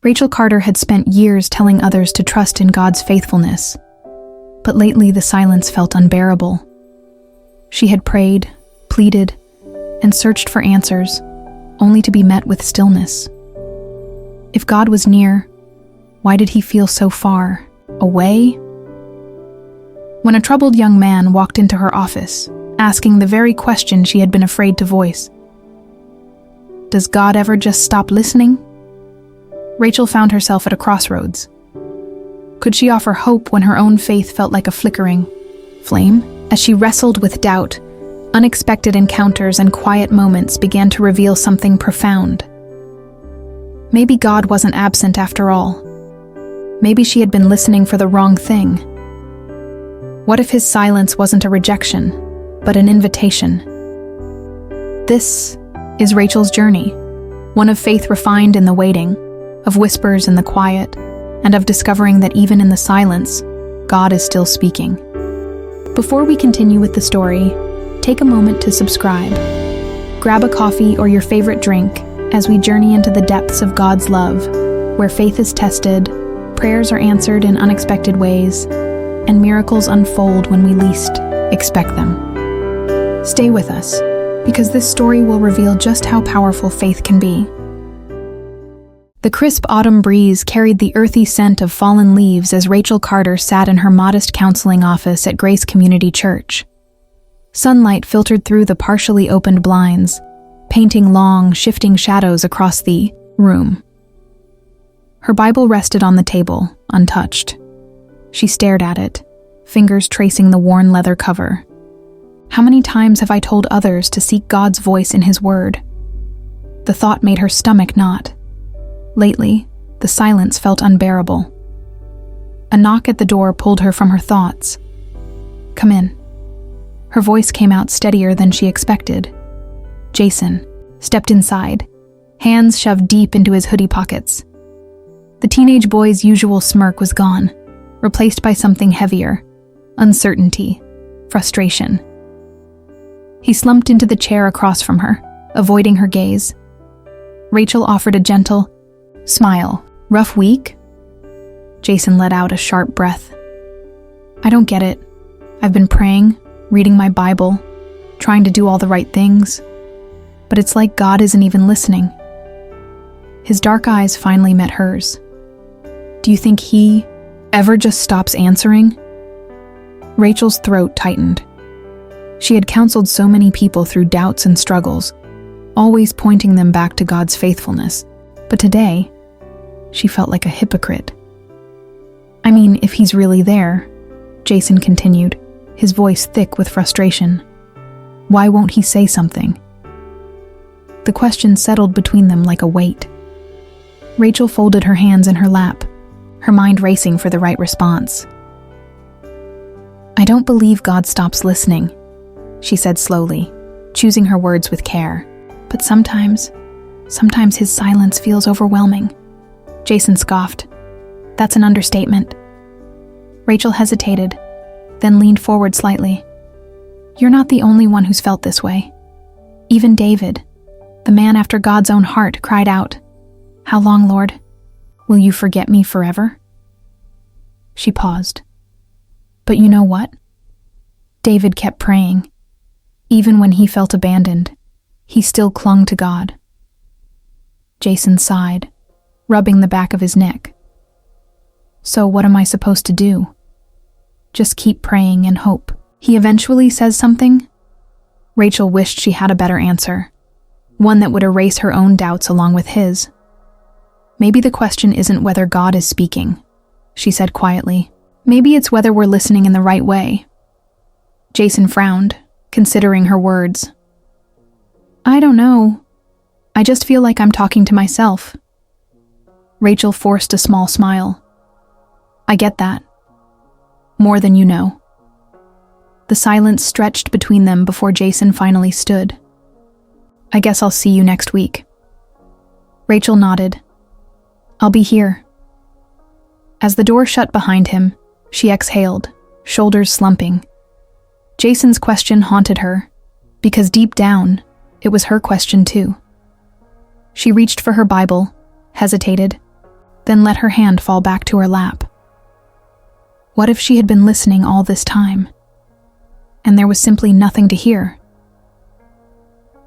Rachel Carter had spent years telling others to trust in God's faithfulness, but lately the silence felt unbearable. She had prayed, pleaded, and searched for answers, only to be met with stillness. If God was near, why did he feel so far away? When a troubled young man walked into her office, asking the very question she had been afraid to voice, "Does God ever just stop listening?" Rachel found herself at a crossroads. Could she offer hope when her own faith felt like a flickering flame? As she wrestled with doubt, unexpected encounters and quiet moments began to reveal something profound. Maybe God wasn't absent after all. Maybe she had been listening for the wrong thing. What if his silence wasn't a rejection, but an invitation? This is Rachel's journey, one of faith refined in the waiting, of whispers in the quiet, and of discovering that even in the silence, God is still speaking. Before we continue with the story, take a moment to subscribe. Grab a coffee or your favorite drink as we journey into the depths of God's love, where faith is tested, prayers are answered in unexpected ways, and miracles unfold when we least expect them. Stay with us, because this story will reveal just how powerful faith can be. The crisp autumn breeze carried the earthy scent of fallen leaves as Rachel Carter sat in her modest counseling office at Grace Community Church. Sunlight filtered through the partially opened blinds, painting long, shifting shadows across the room. Her Bible rested on the table, untouched. She stared at it, fingers tracing the worn leather cover. How many times have I told others to seek God's voice in His Word? The thought made her stomach knot. Lately, the silence felt unbearable. A knock at the door pulled her from her thoughts. "Come in." Her voice came out steadier than she expected. Jason stepped inside, hands shoved deep into his hoodie pockets. The teenage boy's usual smirk was gone, replaced by something heavier: uncertainty, frustration. He slumped into the chair across from her, avoiding her gaze. Rachel offered a gentle smile. "Rough week?" Jason let out a sharp breath. "I don't get it. I've been praying, reading my Bible, trying to do all the right things, but it's like God isn't even listening." His dark eyes finally met hers. "Do you think He ever just stops answering?" Rachel's throat tightened. She had counseled so many people through doubts and struggles, always pointing them back to God's faithfulness. But today, she felt like a hypocrite. "I mean, if He's really there," Jason continued, his voice thick with frustration, "why won't He say something?" The question settled between them like a weight. Rachel folded her hands in her lap, her mind racing for the right response. "I don't believe God stops listening," she said slowly, choosing her words with care. "But sometimes His silence feels overwhelming." Jason scoffed. "That's an understatement." Rachel hesitated, then leaned forward slightly. "You're not the only one who's felt this way. Even David, the man after God's own heart, cried out, 'How long, Lord? Will you forget me forever?'" She paused. "But you know what? David kept praying. Even when he felt abandoned, he still clung to God." Jason sighed, rubbing the back of his neck. "So what am I supposed to do? Just keep praying and hope He eventually says something?" Rachel wished she had a better answer, one that would erase her own doubts along with his. "Maybe the question isn't whether God is speaking," she said quietly. "Maybe it's whether we're listening in the right way." Jason frowned, considering her words. "I don't know. I just feel like I'm talking to myself." Rachel forced a small smile. "I get that. More than you know." The silence stretched between them before Jason finally stood. "I guess I'll see you next week." Rachel nodded. "I'll be here." As the door shut behind him, she exhaled, shoulders slumping. Jason's question haunted her, because deep down, it was her question too. She reached for her Bible, hesitated, then let her hand fall back to her lap. What if she had been listening all this time, and there was simply nothing to hear?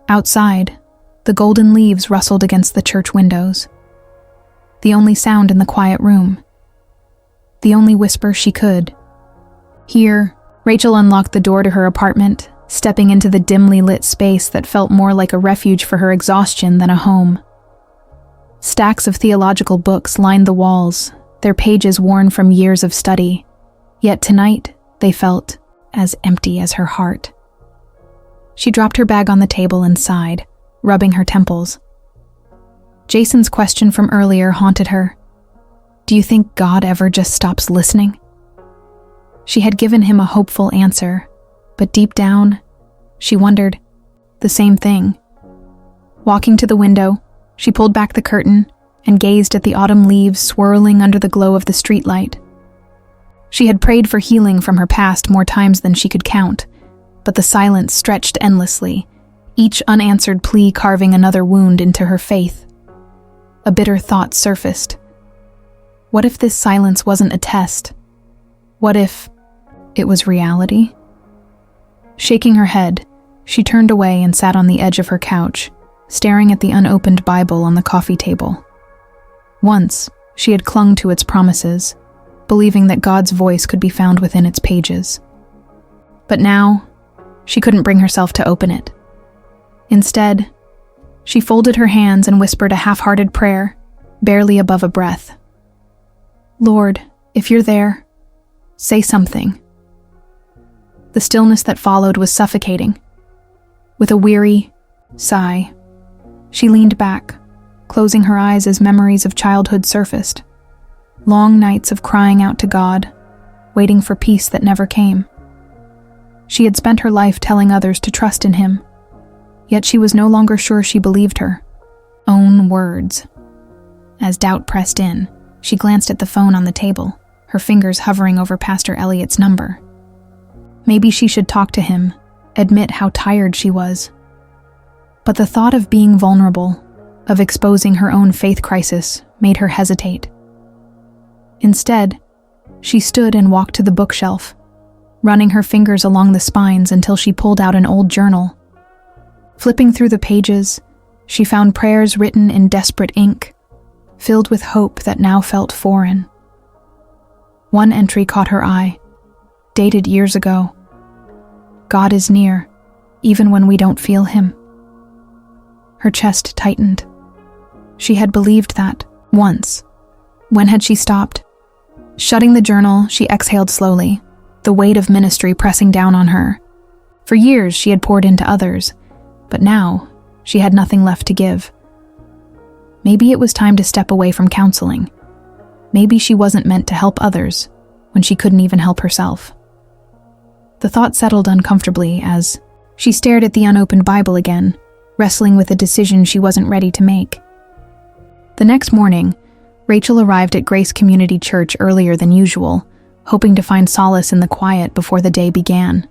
Outside, the golden leaves rustled against the church windows. The only sound in the quiet room. The only whisper she could hear. Rachel unlocked the door to her apartment, stepping into the dimly lit space that felt more like a refuge for her exhaustion than a home. Stacks of theological books lined the walls, their pages worn from years of study, yet tonight they felt as empty as her heart. She dropped her bag on the table and sighed, rubbing her temples. Jason's question from earlier haunted her. Do you think God ever just stops listening? She had given him a hopeful answer, but deep down, she wondered the same thing. Walking to the window, she pulled back the curtain and gazed at the autumn leaves swirling under the glow of the streetlight. She had prayed for healing from her past more times than she could count, but the silence stretched endlessly, each unanswered plea carving another wound into her faith. A bitter thought surfaced. What if this silence wasn't a test? What if it was reality? Shaking her head, she turned away and sat on the edge of her couch, staring at the unopened Bible on the coffee table. Once, she had clung to its promises, believing that God's voice could be found within its pages. But now, she couldn't bring herself to open it. Instead, she folded her hands and whispered a half-hearted prayer, barely above a breath. Lord, if you're there, say something. The stillness that followed was suffocating. With a weary sigh, she leaned back, closing her eyes as memories of childhood surfaced. Long nights of crying out to God, waiting for peace that never came. She had spent her life telling others to trust in him, yet she was no longer sure she believed her own words. As doubt pressed in, she glanced at the phone on the table, her fingers hovering over Pastor Elliot's number. Maybe she should talk to him, admit how tired she was. But the thought of being vulnerable, of exposing her own faith crisis, made her hesitate. Instead, she stood and walked to the bookshelf, running her fingers along the spines until she pulled out an old journal. Flipping through the pages, she found prayers written in desperate ink, filled with hope that now felt foreign. One entry caught her eye, dated years ago. God is near, even when we don't feel him. Her chest tightened. She had believed that once. When had she stopped? Shutting the journal, she exhaled slowly, the weight of ministry pressing down on her. For years, she had poured into others, but now she had nothing left to give. Maybe it was time to step away from counseling. Maybe she wasn't meant to help others when she couldn't even help herself. The thought settled uncomfortably as she stared at the unopened Bible again, wrestling with a decision she wasn't ready to make. The next morning, Rachel arrived at Grace Community Church earlier than usual, hoping to find solace in the quiet before the day began.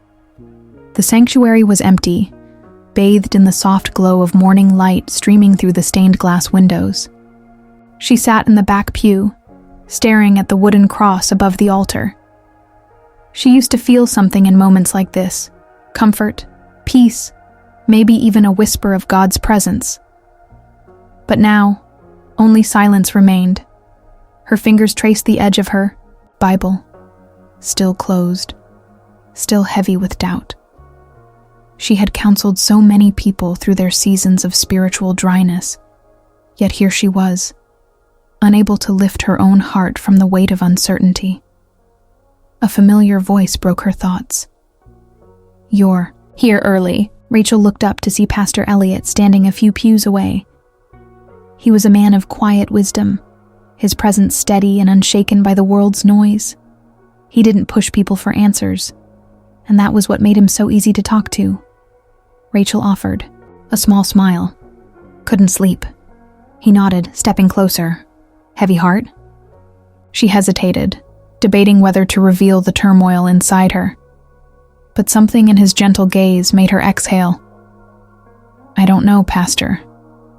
The sanctuary was empty, bathed in the soft glow of morning light streaming through the stained glass windows. She sat in the back pew, staring at the wooden cross above the altar. She used to feel something in moments like this: comfort, peace, maybe even a whisper of God's presence. But now, only silence remained. Her fingers traced the edge of her Bible, still closed, still heavy with doubt. She had counseled so many people through their seasons of spiritual dryness, yet here she was, unable to lift her own heart from the weight of uncertainty. A familiar voice broke her thoughts. "You're here early." Rachel looked up to see Pastor Elliot standing a few pews away. He was a man of quiet wisdom, his presence steady and unshaken by the world's noise. He didn't push people for answers, and that was what made him so easy to talk to. Rachel offered, a small smile. "Couldn't sleep." He nodded, stepping closer. "Heavy heart?" She hesitated, debating whether to reveal the turmoil inside her. But something in his gentle gaze made her exhale. "I don't know, Pastor.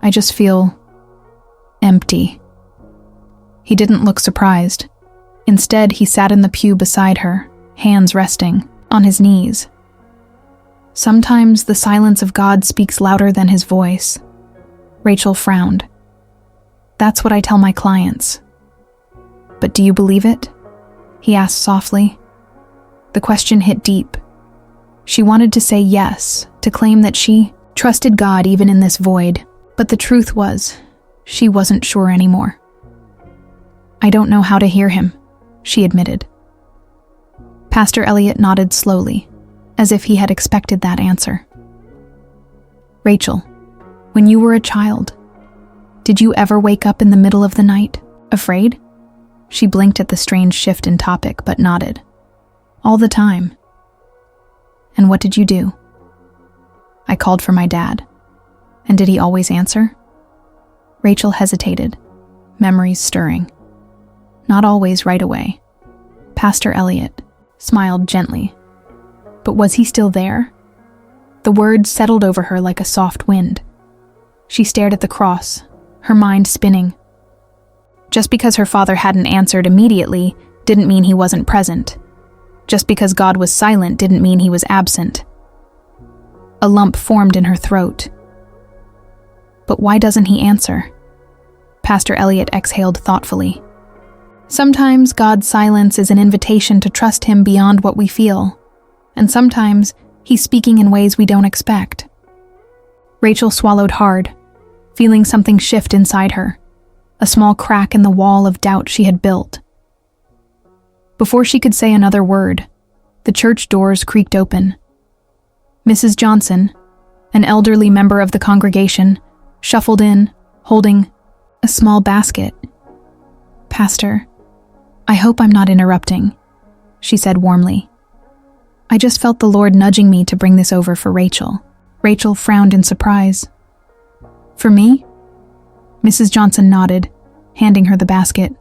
I just feel empty." He didn't look surprised. Instead, he sat in the pew beside her, hands resting on his knees. Sometimes the silence of God speaks louder than his voice. Rachel frowned. That's what I tell my clients. But do you believe it? He asked softly. The question hit deep. She wanted to say yes, to claim that she trusted God even in this void, but the truth was, she wasn't sure anymore. I don't know how to hear him, she admitted. Pastor Elliot nodded slowly, as if he had expected that answer. Rachel, when you were a child, did you ever wake up in the middle of the night, afraid? She blinked at the strange shift in topic, but nodded. All the time. And what did you do? I called for my dad. And did he always answer? Rachel hesitated, memories stirring. Not always right away. Pastor Elliot smiled gently. But was he still there? The words settled over her like a soft wind. She stared at the cross, her mind spinning. Just because her father hadn't answered immediately didn't mean he wasn't present. Just because God was silent didn't mean he was absent. A lump formed in her throat. But why doesn't he answer? Pastor Elliot exhaled thoughtfully. Sometimes God's silence is an invitation to trust him beyond what we feel, and sometimes he's speaking in ways we don't expect. Rachel swallowed hard, feeling something shift inside her, a small crack in the wall of doubt she had built. Before she could say another word, the church doors creaked open. Mrs. Johnson, an elderly member of the congregation, shuffled in, holding a small basket. Pastor, I hope I'm not interrupting, she said warmly. I just felt the Lord nudging me to bring this over for Rachel. Rachel frowned in surprise. For me? Mrs. Johnson nodded, handing her the basket.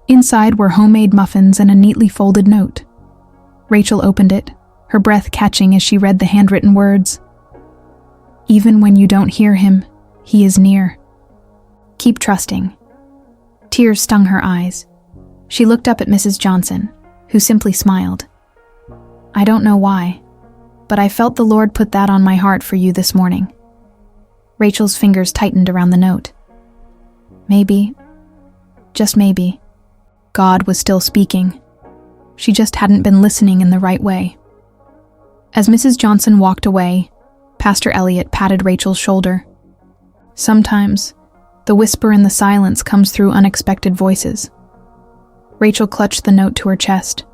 Inside were homemade muffins and a neatly folded note. Rachel opened it, her breath catching as she read the handwritten words. Even when you don't hear him, he is near. Keep trusting. Tears stung her eyes. She looked up at Mrs. Johnson, who simply smiled. I don't know why, but I felt the Lord put that on my heart for you this morning. Rachel's fingers tightened around the note. Maybe, just maybe, God was still speaking. She just hadn't been listening in the right way. As Mrs. Johnson walked away, Pastor Elliot patted Rachel's shoulder. Sometimes, the whisper in the silence comes through unexpected voices. Rachel clutched the note to her chest,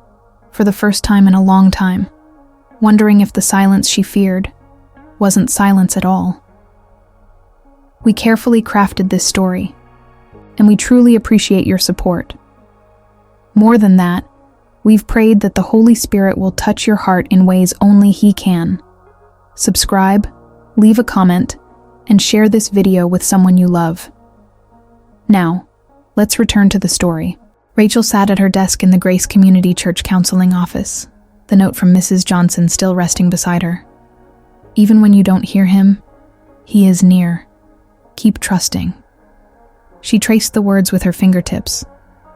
for the first time in a long time, wondering if the silence she feared wasn't silence at all. We carefully crafted this story, and we truly appreciate your support. More than that, we've prayed that the Holy Spirit will touch your heart in ways only He can. Subscribe, leave a comment, and share this video with someone you love. Now, let's return to the story. Rachel sat at her desk in the Grace Community Church counseling office, the note from Mrs. Johnson still resting beside her. Even when you don't hear him, he is near. Keep trusting. She traced the words with her fingertips,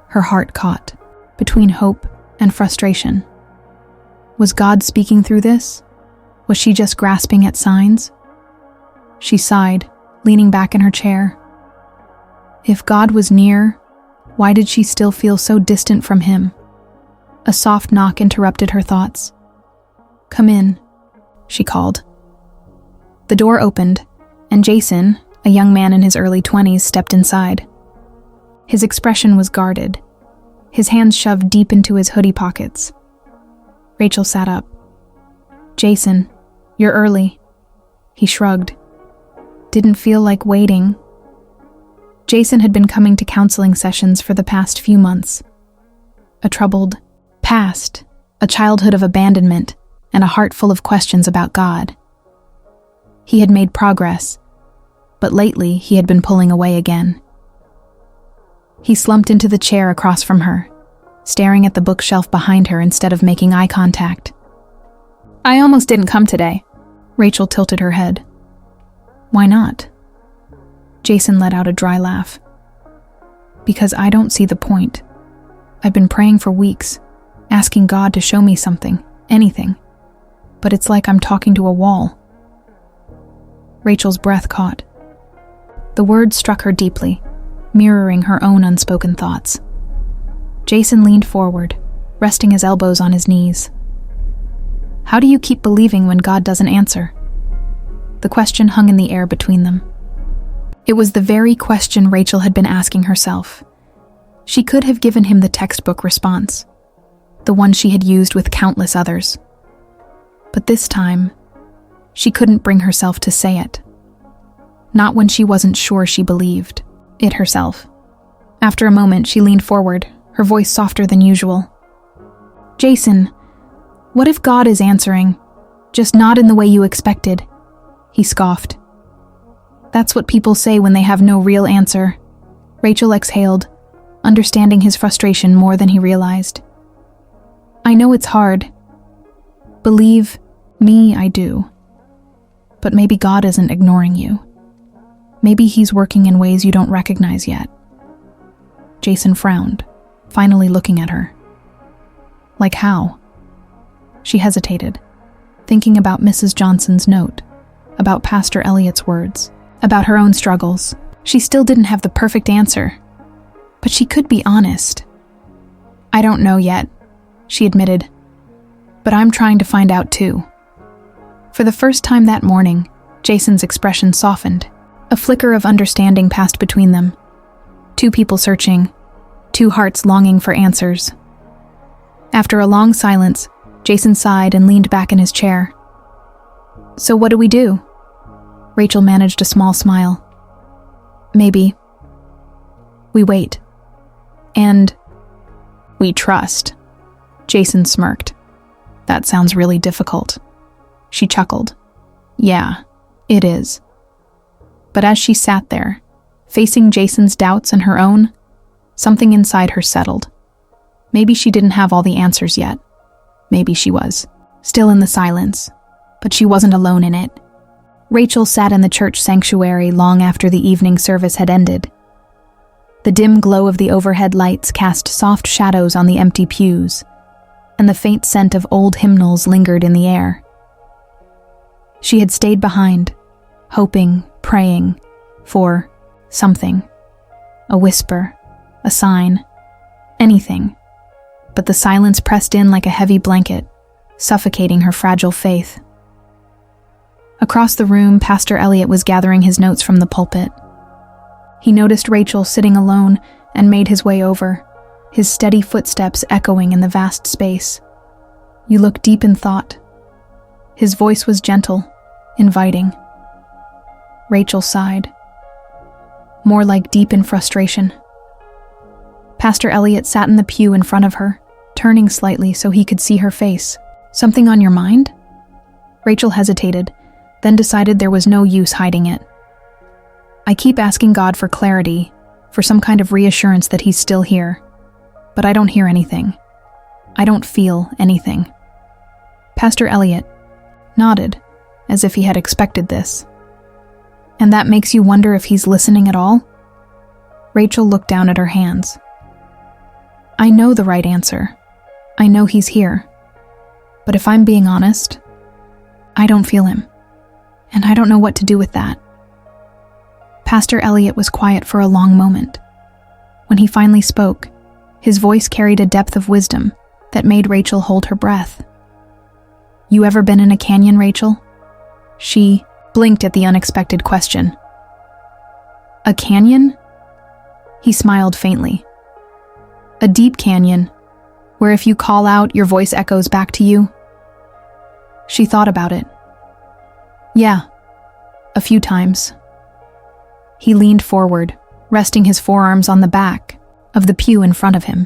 her heart caught between hope and frustration. Was God speaking through this? Was she just grasping at signs? She sighed, leaning back in her chair. If God was near, why did she still feel so distant from him? A soft knock interrupted her thoughts. Come in, she called. The door opened, and Jason, a young man in his early 20s, stepped inside. His expression was guarded, his hands shoved deep into his hoodie pockets. Rachel sat up. Jason, you're early. He shrugged. Didn't feel like waiting. Jason had been coming to counseling sessions for the past few months. A troubled past, a childhood of abandonment, and a heart full of questions about God. He had made progress, but lately he had been pulling away again. He slumped into the chair across from her, staring at the bookshelf behind her instead of making eye contact. I almost didn't come today. Rachel tilted her head. Why not? Jason let out a dry laugh. Because I don't see the point. I've been praying for weeks, asking God to show me something, anything. But it's like I'm talking to a wall. Rachel's breath caught. The words struck her deeply, mirroring her own unspoken thoughts. Jason leaned forward, resting his elbows on his knees. How do you keep believing when God doesn't answer? The question hung in the air between them. It was the very question Rachel had been asking herself. She could have given him the textbook response, the one she had used with countless others. But this time, she couldn't bring herself to say it. Not when she wasn't sure she believed it herself. After a moment, she leaned forward, her voice softer than usual. Jason, what if God is answering, just not in the way you expected? He scoffed. That's what people say when they have no real answer. Rachel exhaled, understanding his frustration more than he realized. I know it's hard. Believe me, I do. But maybe God isn't ignoring you. Maybe he's working in ways you don't recognize yet. Jason frowned, finally looking at her. Like how? She hesitated, thinking about Mrs. Johnson's note, about Pastor Elliot's words, about her own struggles. She still didn't have the perfect answer, but she could be honest. I don't know yet, she admitted, but I'm trying to find out too. For the first time that morning, Jason's expression softened. A flicker of understanding passed between them. Two people searching, two hearts longing for answers. After a long silence, Jason sighed and leaned back in his chair. So what do we do? Rachel managed a small smile. Maybe. We wait. And we trust. Jason smirked. That sounds really difficult. She chuckled. Yeah, it is. But as she sat there, facing Jason's doubts and her own, something inside her settled. Maybe she didn't have all the answers yet. Maybe she was. Still in the silence. But she wasn't alone in it. Rachel sat in the church sanctuary long after the evening service had ended. The dim glow of the overhead lights cast soft shadows on the empty pews, and the faint scent of old hymnals lingered in the air. She had stayed behind, hoping, praying, for something. A whisper, a sign, anything. But the silence pressed in like a heavy blanket, suffocating her fragile faith. Across the room, Pastor Elliot was gathering his notes from the pulpit. He noticed Rachel sitting alone and made his way over, his steady footsteps echoing in the vast space. You look deep in thought. His voice was gentle, inviting. Rachel sighed. More like deep in frustration. Pastor Elliot sat in the pew in front of her, turning slightly so he could see her face. Something on your mind? Rachel hesitated, then decided there was no use hiding it. I keep asking God for clarity, for some kind of reassurance that he's still here. But I don't hear anything. I don't feel anything. Pastor Elliot nodded, as if he had expected this. And that makes you wonder if he's listening at all? Rachel looked down at her hands. I know the right answer. I know he's here. But if I'm being honest, I don't feel him. And I don't know what to do with that. Pastor Elliot was quiet for a long moment. When he finally spoke, his voice carried a depth of wisdom that made Rachel hold her breath. You ever been in a canyon, Rachel? She blinked at the unexpected question. A canyon? He smiled faintly. A deep canyon, where if you call out, your voice echoes back to you. She thought about it. Yeah, a few times. He leaned forward, resting his forearms on the back of the pew in front of him.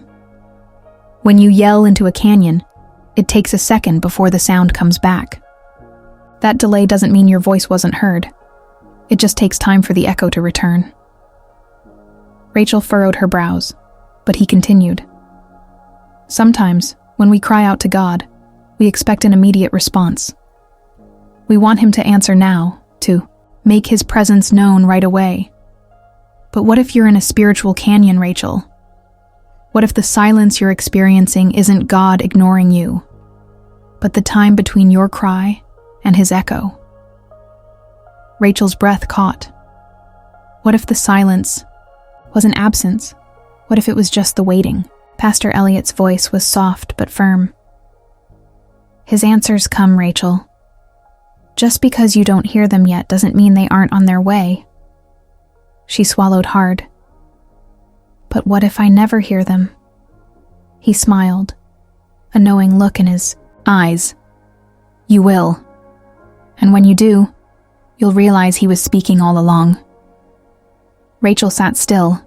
When you yell into a canyon, it takes a second before the sound comes back. That delay doesn't mean your voice wasn't heard. It just takes time for the echo to return. Rachel furrowed her brows, but he continued. Sometimes, when we cry out to God, we expect an immediate response. We want him to answer now, to make his presence known right away. But what if you're in a spiritual canyon, Rachel? What if the silence you're experiencing isn't God ignoring you, but the time between your cry and his echo? Rachel's breath caught. What if the silence was an absence? What if it was just the waiting? Pastor Elliot's voice was soft but firm. His answers come, Rachel. Just because you don't hear them yet doesn't mean they aren't on their way. She swallowed hard. But what if I never hear them? He smiled, a knowing look in his eyes. You will. And when you do, you'll realize he was speaking all along. Rachel sat still,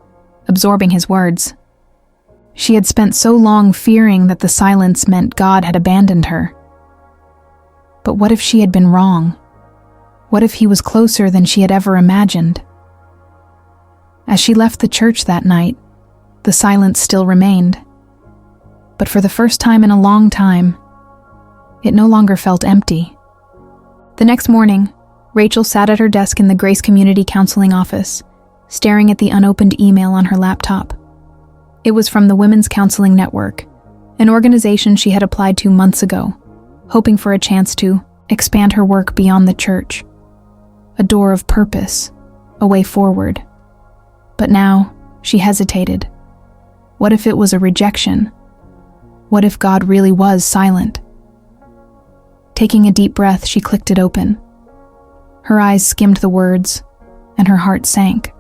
absorbing his words. She had spent so long fearing that the silence meant God had abandoned her. But what if she had been wrong? What if he was closer than she had ever imagined? As she left the church that night, the silence still remained. But for the first time in a long time, it no longer felt empty. The next morning, Rachel sat at her desk in the Grace Community Counseling office, staring at the unopened email on her laptop. It was from the Women's Counseling Network, an organization she had applied to months ago, hoping for a chance to expand her work beyond the church. A door of purpose, a way forward. But now, she hesitated. What if it was a rejection? What if God really was silent? Taking a deep breath, she clicked it open. Her eyes skimmed the words, and her heart sank.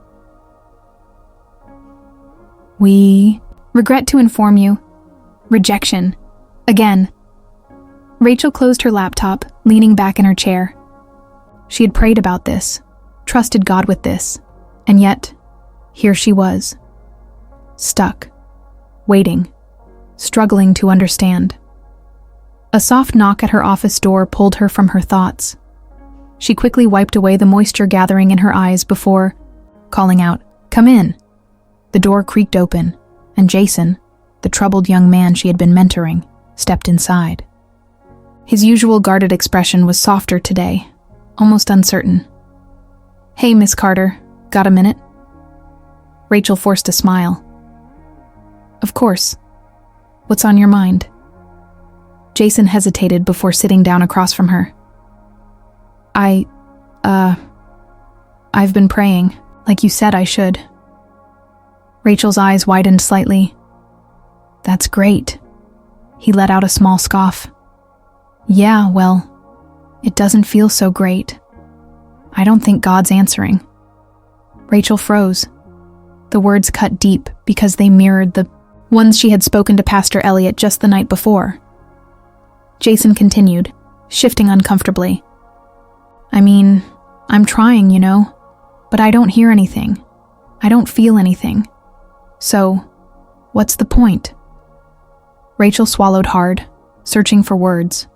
We regret to inform you. Rejection. Again. Rachel closed her laptop, leaning back in her chair. She had prayed about this, trusted God with this, and yet, here she was. Stuck. Waiting. Struggling to understand. A soft knock at her office door pulled her from her thoughts. She quickly wiped away the moisture gathering in her eyes before calling out, "Come in." The door creaked open, and Jason, the troubled young man she had been mentoring, stepped inside. His usual guarded expression was softer today, almost uncertain. "Hey, Miss Carter, got a minute?" Rachel forced a smile. "Of course. What's on your mind?" Jason hesitated before sitting down across from her. I've been praying, like you said I should." Rachel's eyes widened slightly. "That's great." He let out a small scoff. "Yeah, well, it doesn't feel so great. I don't think God's answering." Rachel froze. The words cut deep because they mirrored the ones she had spoken to Pastor Elliot just the night before. Jason continued, shifting uncomfortably. I'm trying, but I don't hear anything. I don't feel anything. So, what's the point?" Rachel swallowed hard, searching for words.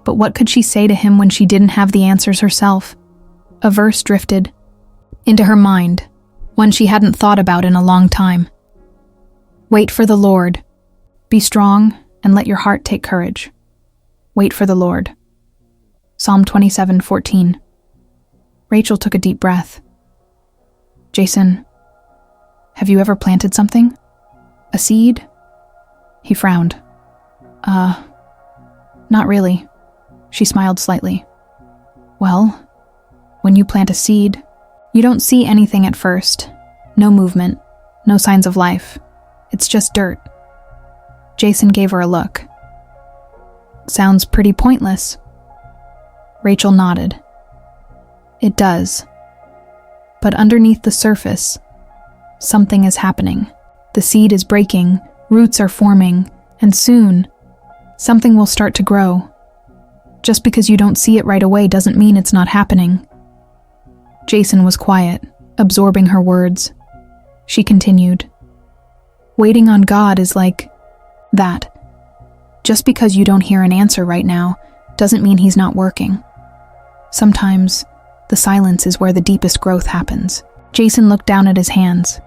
But what could she say to him when she didn't have the answers herself? A verse drifted into her mind, one she hadn't thought about in a long time. "Wait for the Lord. Be strong and let your heart take courage. Wait for the Lord." Psalm 27:14. Rachel took a deep breath. "Jason, have you ever planted something? A seed?" He frowned. Not really." She smiled slightly. "Well, when you plant a seed, you don't see anything at first. No movement, no signs of life. It's just dirt." Jason gave her a look. "Sounds pretty pointless." Rachel nodded. "It does. But underneath the surface, something is happening. The seed is breaking, roots are forming, and soon, something will start to grow. Just because you don't see it right away doesn't mean it's not happening." Jason was quiet, absorbing her words. She continued, "Waiting on God is like that. Just because you don't hear an answer right now doesn't mean he's not working. Sometimes, the silence is where the deepest growth happens." Jason looked down at his hands.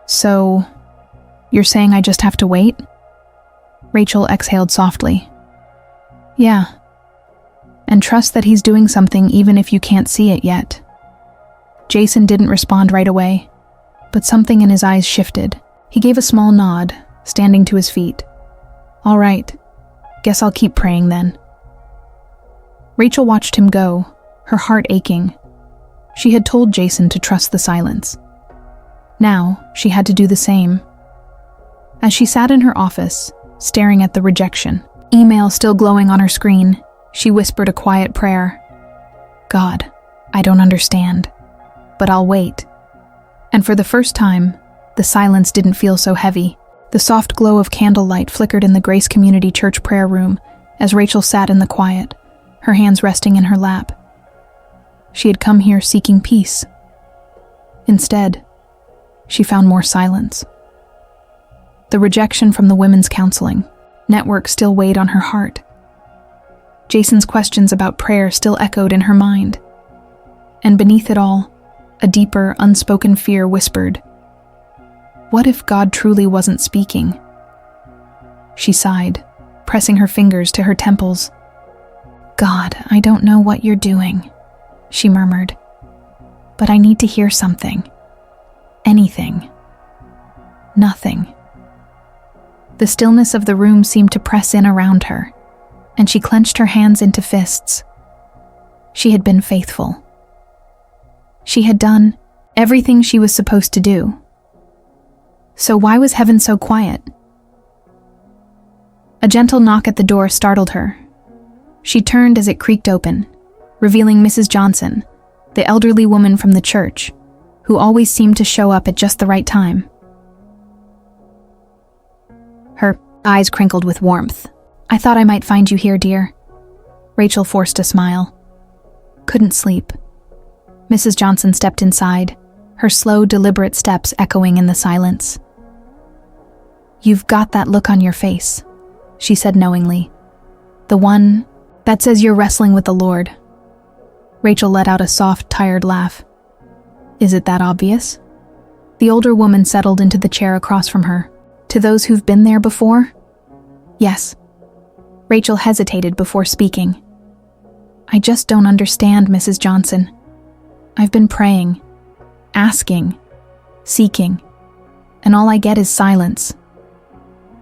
"So, you're saying I just have to wait?" Rachel exhaled softly. "Yeah. And trust that he's doing something even if you can't see it yet." Jason didn't respond right away, but something in his eyes shifted. He gave a small nod, standing to his feet. "All right, guess I'll keep praying then." Rachel watched him go, her heart aching. She had told Jason to trust the silence. Now, she had to do the same. As she sat in her office, staring at the rejection, email still glowing on her screen, she whispered a quiet prayer. "God, I don't understand, but I'll wait." And for the first time, the silence didn't feel so heavy. The soft glow of candlelight flickered in the Grace Community Church prayer room as Rachel sat in the quiet, her hands resting in her lap. She had come here seeking peace. Instead, she found more silence. The rejection from the women's counseling network still weighed on her heart. Jason's questions about prayer still echoed in her mind. And beneath it all, a deeper, unspoken fear whispered, "What if God truly wasn't speaking?" She sighed, pressing her fingers to her temples. "God, I don't know what you're doing," she murmured, "but I need to hear something. Anything. Nothing." The stillness of the room seemed to press in around her, and she clenched her hands into fists. She had been faithful. She had done everything she was supposed to do. So why was heaven so quiet? A gentle knock at the door startled her. She turned as it creaked open, revealing Mrs. Johnson, the elderly woman from the church, who always seemed to show up at just the right time. Her eyes crinkled with warmth. "I thought I might find you here, dear." Rachel forced a smile. "Couldn't sleep." Mrs. Johnson stepped inside, her slow, deliberate steps echoing in the silence. "You've got that look on your face," she said knowingly. "The one that says you're wrestling with the Lord." Rachel let out a soft, tired laugh. "Is it that obvious?" The older woman settled into the chair across from her. "To those who've been there before?" "Yes." Rachel hesitated before speaking. "I just don't understand, Mrs. Johnson. I've been praying, asking, seeking, and all I get is silence."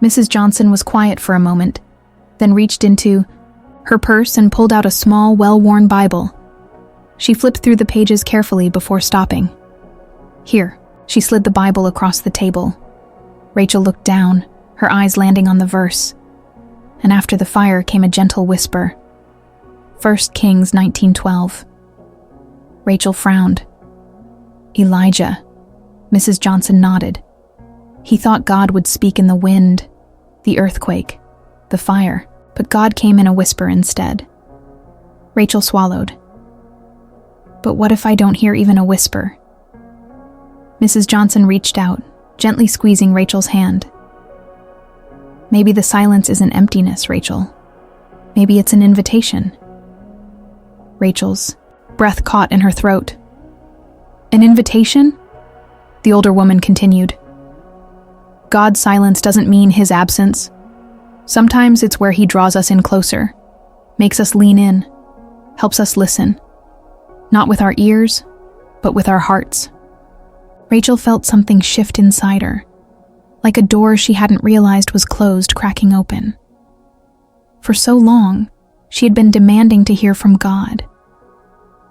Mrs. Johnson was quiet for a moment, then reached into her purse and pulled out a small, well-worn Bible. She flipped through the pages carefully before stopping. "Here." She slid the Bible across the table. Rachel looked down, her eyes landing on the verse, and after the fire came a gentle whisper. 1 Kings 19:12. Rachel frowned. "Elijah." Mrs. Johnson nodded. "He thought God would speak in the wind, the earthquake, the fire, but God came in a whisper instead." Rachel swallowed. "But what if I don't hear even a whisper?" Mrs. Johnson reached out, gently squeezing Rachel's hand. "Maybe the silence isn't emptiness, Rachel. Maybe it's an invitation." Rachel's breath caught in her throat. "An invitation?" The older woman continued. "God's silence doesn't mean his absence. Sometimes it's where he draws us in closer, makes us lean in, helps us listen. Not with our ears, but with our hearts." Rachel felt something shift inside her, like a door she hadn't realized was closed cracking open. For so long, she had been demanding to hear from God.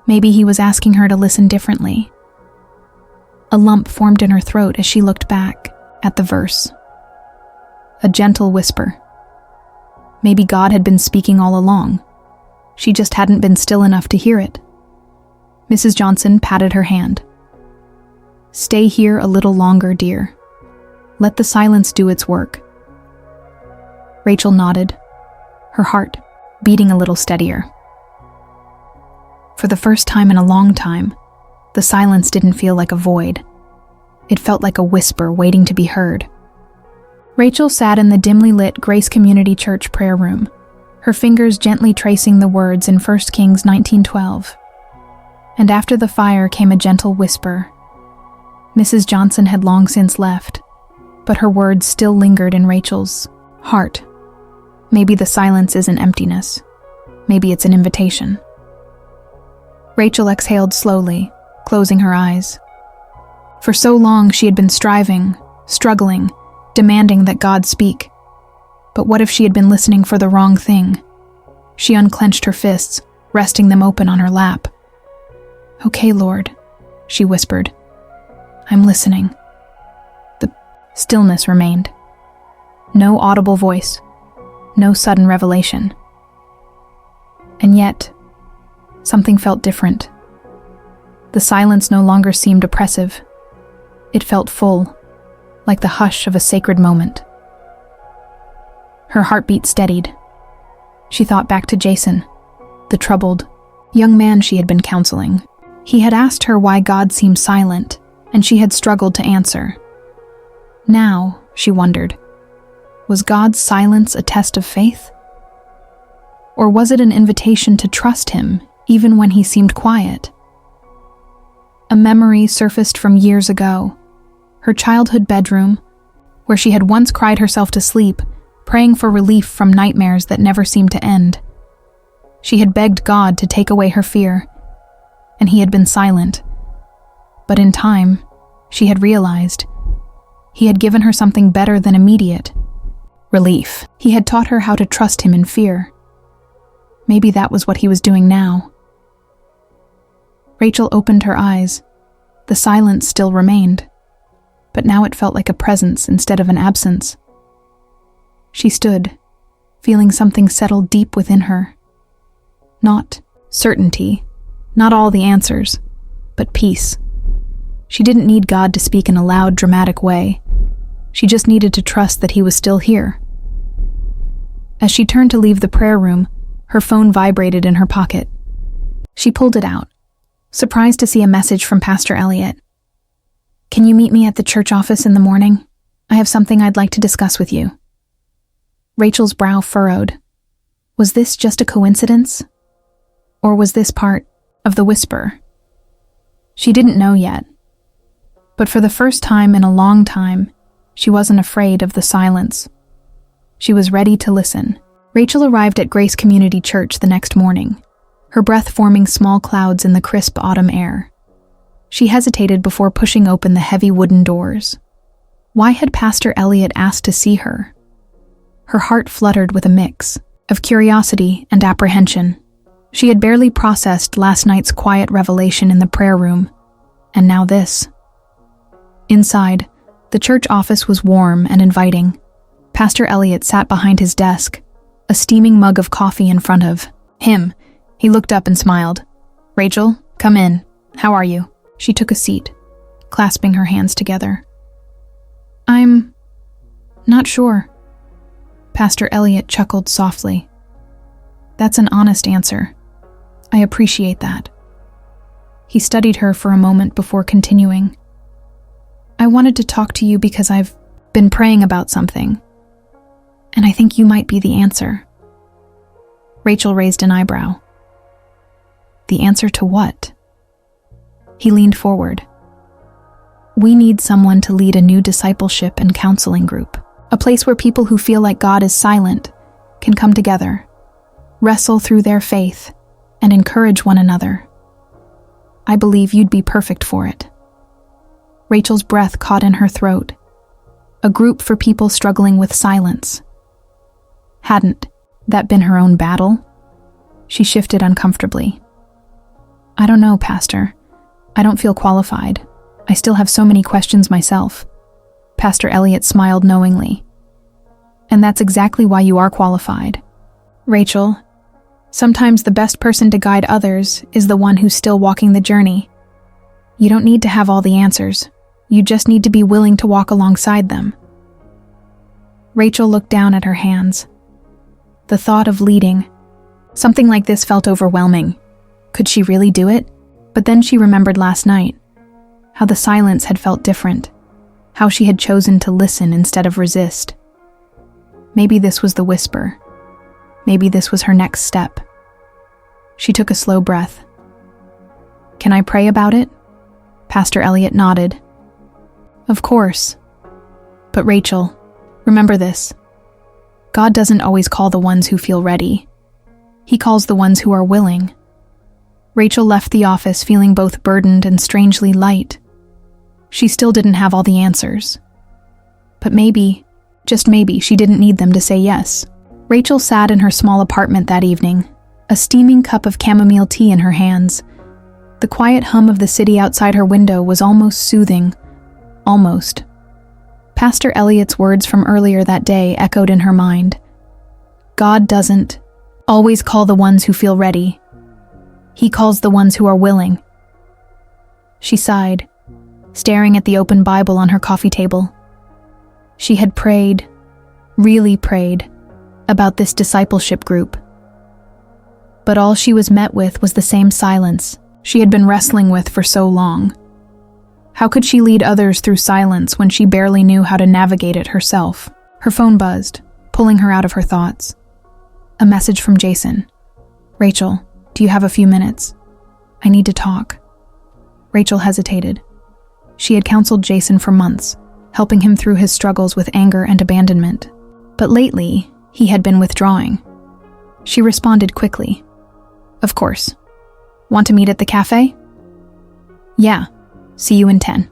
Maybe he was asking her to listen differently. A lump formed in her throat as she looked back at the verse. A gentle whisper. Maybe God had been speaking all along. She just hadn't been still enough to hear it. Mrs. Johnson patted her hand. "Stay here a little longer, dear. Let the silence do its work." Rachel nodded, her heart beating a little steadier. For the first time in a long time, the silence didn't feel like a void. It felt like a whisper waiting to be heard. Rachel sat in the dimly lit Grace Community Church prayer room, her fingers gently tracing the words in 1 Kings 19:12. And after the fire came a gentle whisper. Mrs. Johnson had long since left, but her words still lingered in Rachel's heart. Maybe the silence isn't emptiness. Maybe it's an invitation. Rachel exhaled slowly, closing her eyes. For so long she had been striving, struggling, demanding that God speak. But what if she had been listening for the wrong thing? She unclenched her fists, resting them open on her lap. "Okay, Lord," she whispered. "I'm listening." The stillness remained. No audible voice, no sudden revelation. And yet, something felt different. The silence no longer seemed oppressive. It felt full, like the hush of a sacred moment. Her heartbeat steadied. She thought back to Jason, the troubled, young man she had been counseling. He had asked her why God seemed silent, and she had struggled to answer. Now, she wondered, was God's silence a test of faith? Or was it an invitation to trust him, even when he seemed quiet? A memory surfaced from years ago, her childhood bedroom, where she had once cried herself to sleep, praying for relief from nightmares that never seemed to end. She had begged God to take away her fear, and he had been silent. But in time, she had realized he had given her something better than immediate relief. He had taught her how to trust him in fear. Maybe that was what he was doing now. Rachel opened her eyes. The silence still remained, but now it felt like a presence instead of an absence. She stood, feeling something settle deep within her. Not certainty, not all the answers, but peace. She didn't need God to speak in a loud, dramatic way. She just needed to trust that he was still here. As she turned to leave the prayer room, her phone vibrated in her pocket. She pulled it out, surprised to see a message from Pastor Elliot. "Can you meet me at the church office in the morning? I have something I'd like to discuss with you." Rachel's brow furrowed. Was this just a coincidence? Or was this part of the whisper? She didn't know yet. But for the first time in a long time, she wasn't afraid of the silence. She was ready to listen. Rachel arrived at Grace Community Church the next morning, her breath forming small clouds in the crisp autumn air. She hesitated before pushing open the heavy wooden doors. Why had Pastor Elliot asked to see her? Her heart fluttered with a mix of curiosity and apprehension. She had barely processed last night's quiet revelation in the prayer room, and now this. Inside, the church office was warm and inviting. Pastor Elliot sat behind his desk, a steaming mug of coffee in front of him. He looked up and smiled. "Rachel, come in. How are you?" She took a seat, clasping her hands together. "I'm not sure." Pastor Elliot chuckled softly. "That's an honest answer. I appreciate that." He studied her for a moment before continuing. "I wanted to talk to you because I've been praying about something, and I think you might be the answer." Rachel raised an eyebrow. "The answer to what?" He leaned forward. "We need someone to lead a new discipleship and counseling group, a place where people who feel like God is silent can come together, wrestle through their faith, and encourage one another. I believe you'd be perfect for it." Rachel's breath caught in her throat. A group for people struggling with silence. Hadn't that been her own battle? She shifted uncomfortably. "I don't know, Pastor. I don't feel qualified. I still have so many questions myself." Pastor Elliot smiled knowingly. "And that's exactly why you are qualified. Rachel, sometimes the best person to guide others is the one who's still walking the journey. You don't need to have all the answers. You just need to be willing to walk alongside them." Rachel looked down at her hands. The thought of leading something like this felt overwhelming. Could she really do it? But then she remembered last night, how the silence had felt different, how she had chosen to listen instead of resist. Maybe this was the whisper. Maybe this was her next step. She took a slow breath. "Can I pray about it?" Pastor Elliot nodded. "Of course. But Rachel, remember this. God doesn't always call the ones who feel ready. He calls the ones who are willing." Rachel left the office feeling both burdened and strangely light. She still didn't have all the answers. But maybe, just maybe, she didn't need them to say yes. Rachel sat in her small apartment that evening, a steaming cup of chamomile tea in her hands. The quiet hum of the city outside her window was almost soothing. Almost. Pastor Eliot's words from earlier that day echoed in her mind. God doesn't always call the ones who feel ready. He calls the ones who are willing. She sighed, staring at the open Bible on her coffee table. She had prayed, really prayed, about this discipleship group. But all she was met with was the same silence she had been wrestling with for so long. How could she lead others through silence when she barely knew how to navigate it herself? Her phone buzzed, pulling her out of her thoughts. A message from Jason. Rachel, do you have a few minutes? I need to talk. Rachel hesitated. She had counseled Jason for months, helping him through his struggles with anger and abandonment. But lately, he had been withdrawing. She responded quickly. Of course. Want to meet at the cafe? Yeah. See you in 10.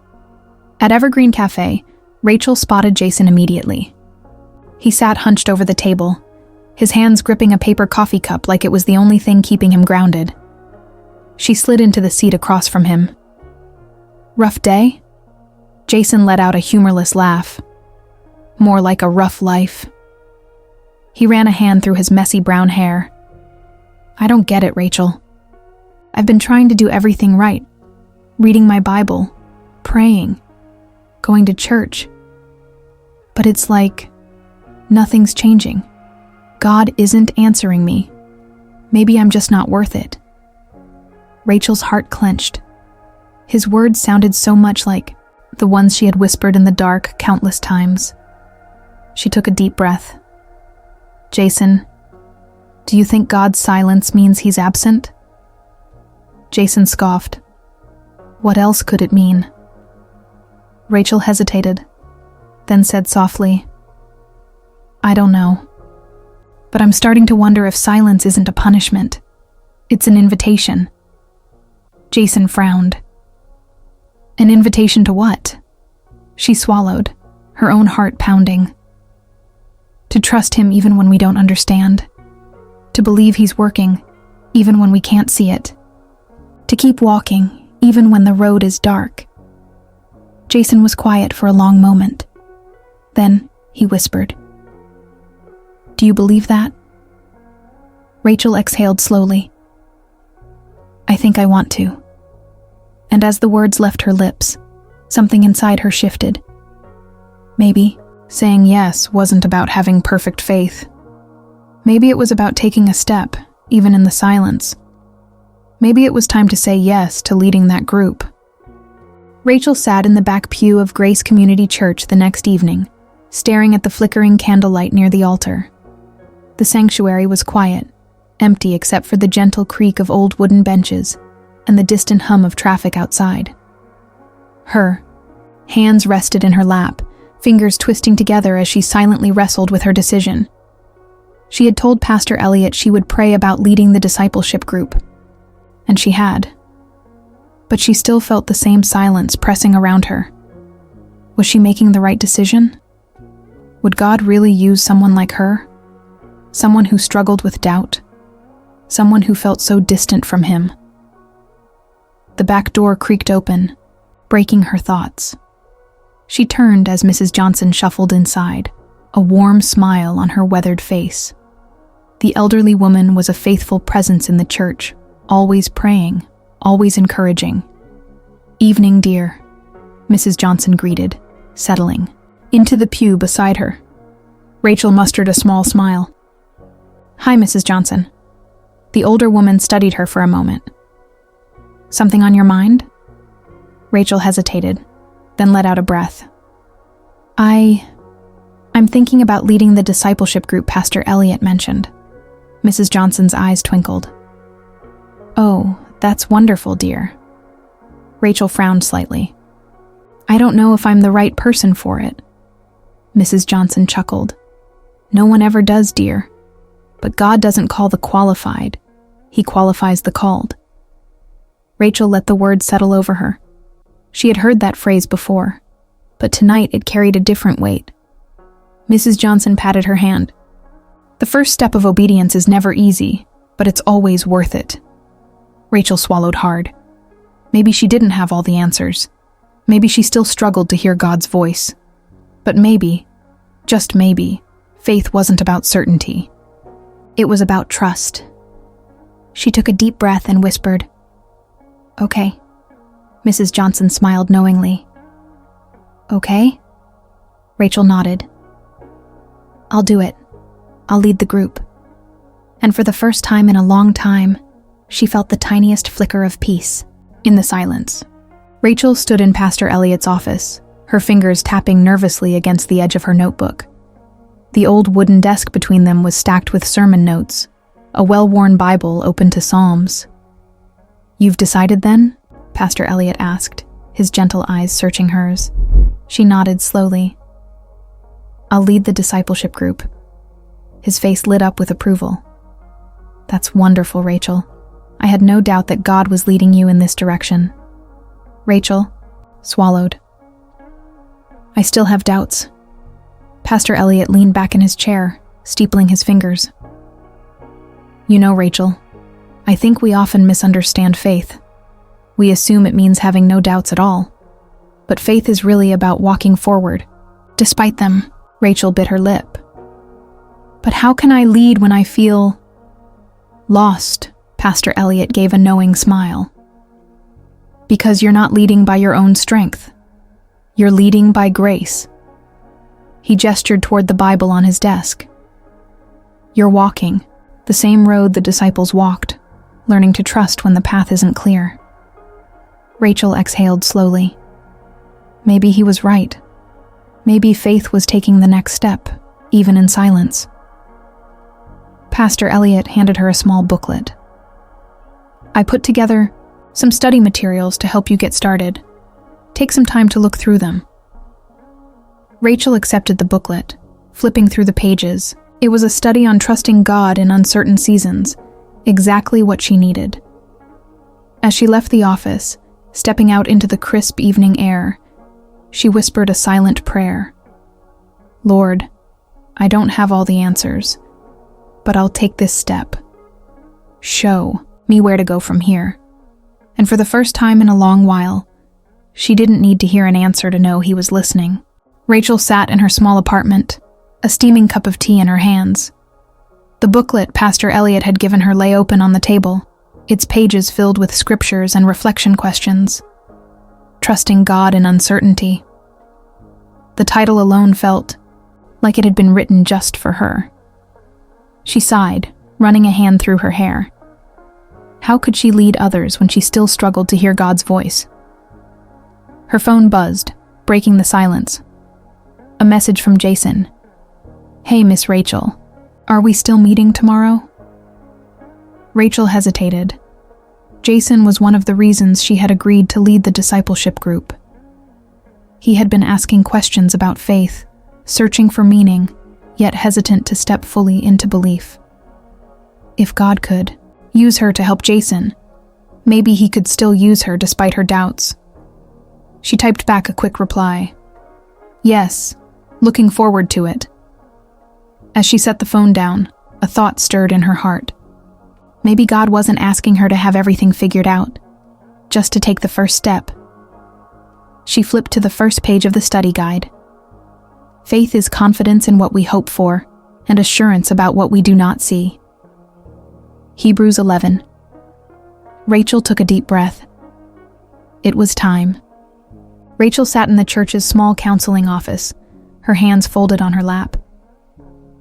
At Evergreen Cafe, Rachel spotted Jason immediately. He sat hunched over the table, his hands gripping a paper coffee cup like it was the only thing keeping him grounded. She slid into the seat across from him. Rough day? Jason let out a humorless laugh. More like a rough life. He ran a hand through his messy brown hair. I don't get it, Rachel. I've been trying to do everything right. Reading my Bible, praying, going to church. But it's like nothing's changing. God isn't answering me. Maybe I'm just not worth it. Rachel's heart clenched. His words sounded so much like the ones she had whispered in the dark countless times. She took a deep breath. Jason, do you think God's silence means he's absent? Jason scoffed. What else could it mean? Rachel hesitated, then said softly, I don't know. But I'm starting to wonder if silence isn't a punishment. It's an invitation. Jason frowned. An invitation to what? She swallowed, her own heart pounding. To trust him even when we don't understand. To believe he's working, even when we can't see it. To keep walking, even when the road is dark. Jason was quiet for a long moment. Then he whispered, Do you believe that? Rachel exhaled slowly. I think I want to. And as the words left her lips, something inside her shifted. Maybe saying yes wasn't about having perfect faith. Maybe it was about taking a step, even in the silence. Maybe it was time to say yes to leading that group. Rachel sat in the back pew of Grace Community Church the next evening, staring at the flickering candlelight near the altar. The sanctuary was quiet, empty except for the gentle creak of old wooden benches and the distant hum of traffic outside. Her hands rested in her lap, fingers twisting together as she silently wrestled with her decision. She had told Pastor Eliot she would pray about leading the discipleship group. And she had. But she still felt the same silence pressing around her. Was she making the right decision? Would God really use someone like her? Someone who struggled with doubt? Someone who felt so distant from him? The back door creaked open, breaking her thoughts. She turned as Mrs. Johnson shuffled inside, a warm smile on her weathered face. The elderly woman was a faithful presence in the church, always praying, always encouraging. Evening, dear, Mrs. Johnson greeted, settling into the pew beside her. Rachel mustered a small smile. Hi, Mrs. Johnson. The older woman studied her for a moment. Something on your mind? Rachel hesitated, then let out a breath. I'm thinking about leading the discipleship group Pastor Eliot mentioned. Mrs. Johnson's eyes twinkled. Oh, that's wonderful, dear. Rachel frowned slightly. I don't know if I'm the right person for it. Mrs. Johnson chuckled. No one ever does, dear. But God doesn't call the qualified. He qualifies the called. Rachel let the words settle over her. She had heard that phrase before, but tonight it carried a different weight. Mrs. Johnson patted her hand. The first step of obedience is never easy, but it's always worth it. Rachel swallowed hard. Maybe she didn't have all the answers. Maybe she still struggled to hear God's voice. But maybe, just maybe, faith wasn't about certainty. It was about trust. She took a deep breath and whispered, "Okay." Mrs. Johnson smiled knowingly. "Okay?" Rachel nodded. "I'll do it. I'll lead the group." And for the first time in a long time, she felt the tiniest flicker of peace in the silence. Rachel stood in Pastor Elliot's office, her fingers tapping nervously against the edge of her notebook. The old wooden desk between them was stacked with sermon notes, a well-worn Bible open to Psalms. "You've decided then?" Pastor Elliot asked, his gentle eyes searching hers. She nodded slowly. "I'll lead the discipleship group." His face lit up with approval. "That's wonderful, Rachel. I had no doubt that God was leading you in this direction." Rachel swallowed. "I still have doubts." Pastor Elliot leaned back in his chair, steepling his fingers. "You know, Rachel, I think we often misunderstand faith. We assume it means having no doubts at all. But faith is really about walking forward, despite them." Rachel bit her lip. "But how can I lead when I feel lost?" Pastor Elliot gave a knowing smile. "Because you're not leading by your own strength. You're leading by grace." He gestured toward the Bible on his desk. "You're walking the same road the disciples walked, learning to trust when the path isn't clear." Rachel exhaled slowly. Maybe he was right. Maybe faith was taking the next step, even in silence. Pastor Elliot handed her a small booklet. "I put together some study materials to help you get started. Take some time to look through them." Rachel accepted the booklet, flipping through the pages. It was a study on trusting God in uncertain seasons, exactly what she needed. As she left the office, stepping out into the crisp evening air, she whispered a silent prayer. "Lord, I don't have all the answers, but I'll take this step. Show me where to go from here." And for the first time in a long while, she didn't need to hear an answer to know he was listening. Rachel sat in her small apartment, a steaming cup of tea in her hands. The booklet Pastor Elliot had given her lay open on the table, its pages filled with scriptures and reflection questions. Trusting God in uncertainty. The title alone felt like it had been written just for her. She sighed, running a hand through her hair. How could she lead others when she still struggled to hear God's voice? Her phone buzzed, breaking the silence. A message from Jason. "Hey, Miss Rachel, are we still meeting tomorrow?" Rachel hesitated. Jason was one of the reasons she had agreed to lead the discipleship group. He had been asking questions about faith, searching for meaning, yet hesitant to step fully into belief. If God could use her to help Jason, maybe he could still use her despite her doubts. She typed back a quick reply. "Yes, looking forward to it." As she set the phone down, a thought stirred in her heart. Maybe God wasn't asking her to have everything figured out, just to take the first step. She flipped to the first page of the study guide. Faith is confidence in what we hope for, and assurance about what we do not see. Hebrews 11. Rachel took a deep breath. It was time. Rachel sat in the church's small counseling office, her hands folded on her lap.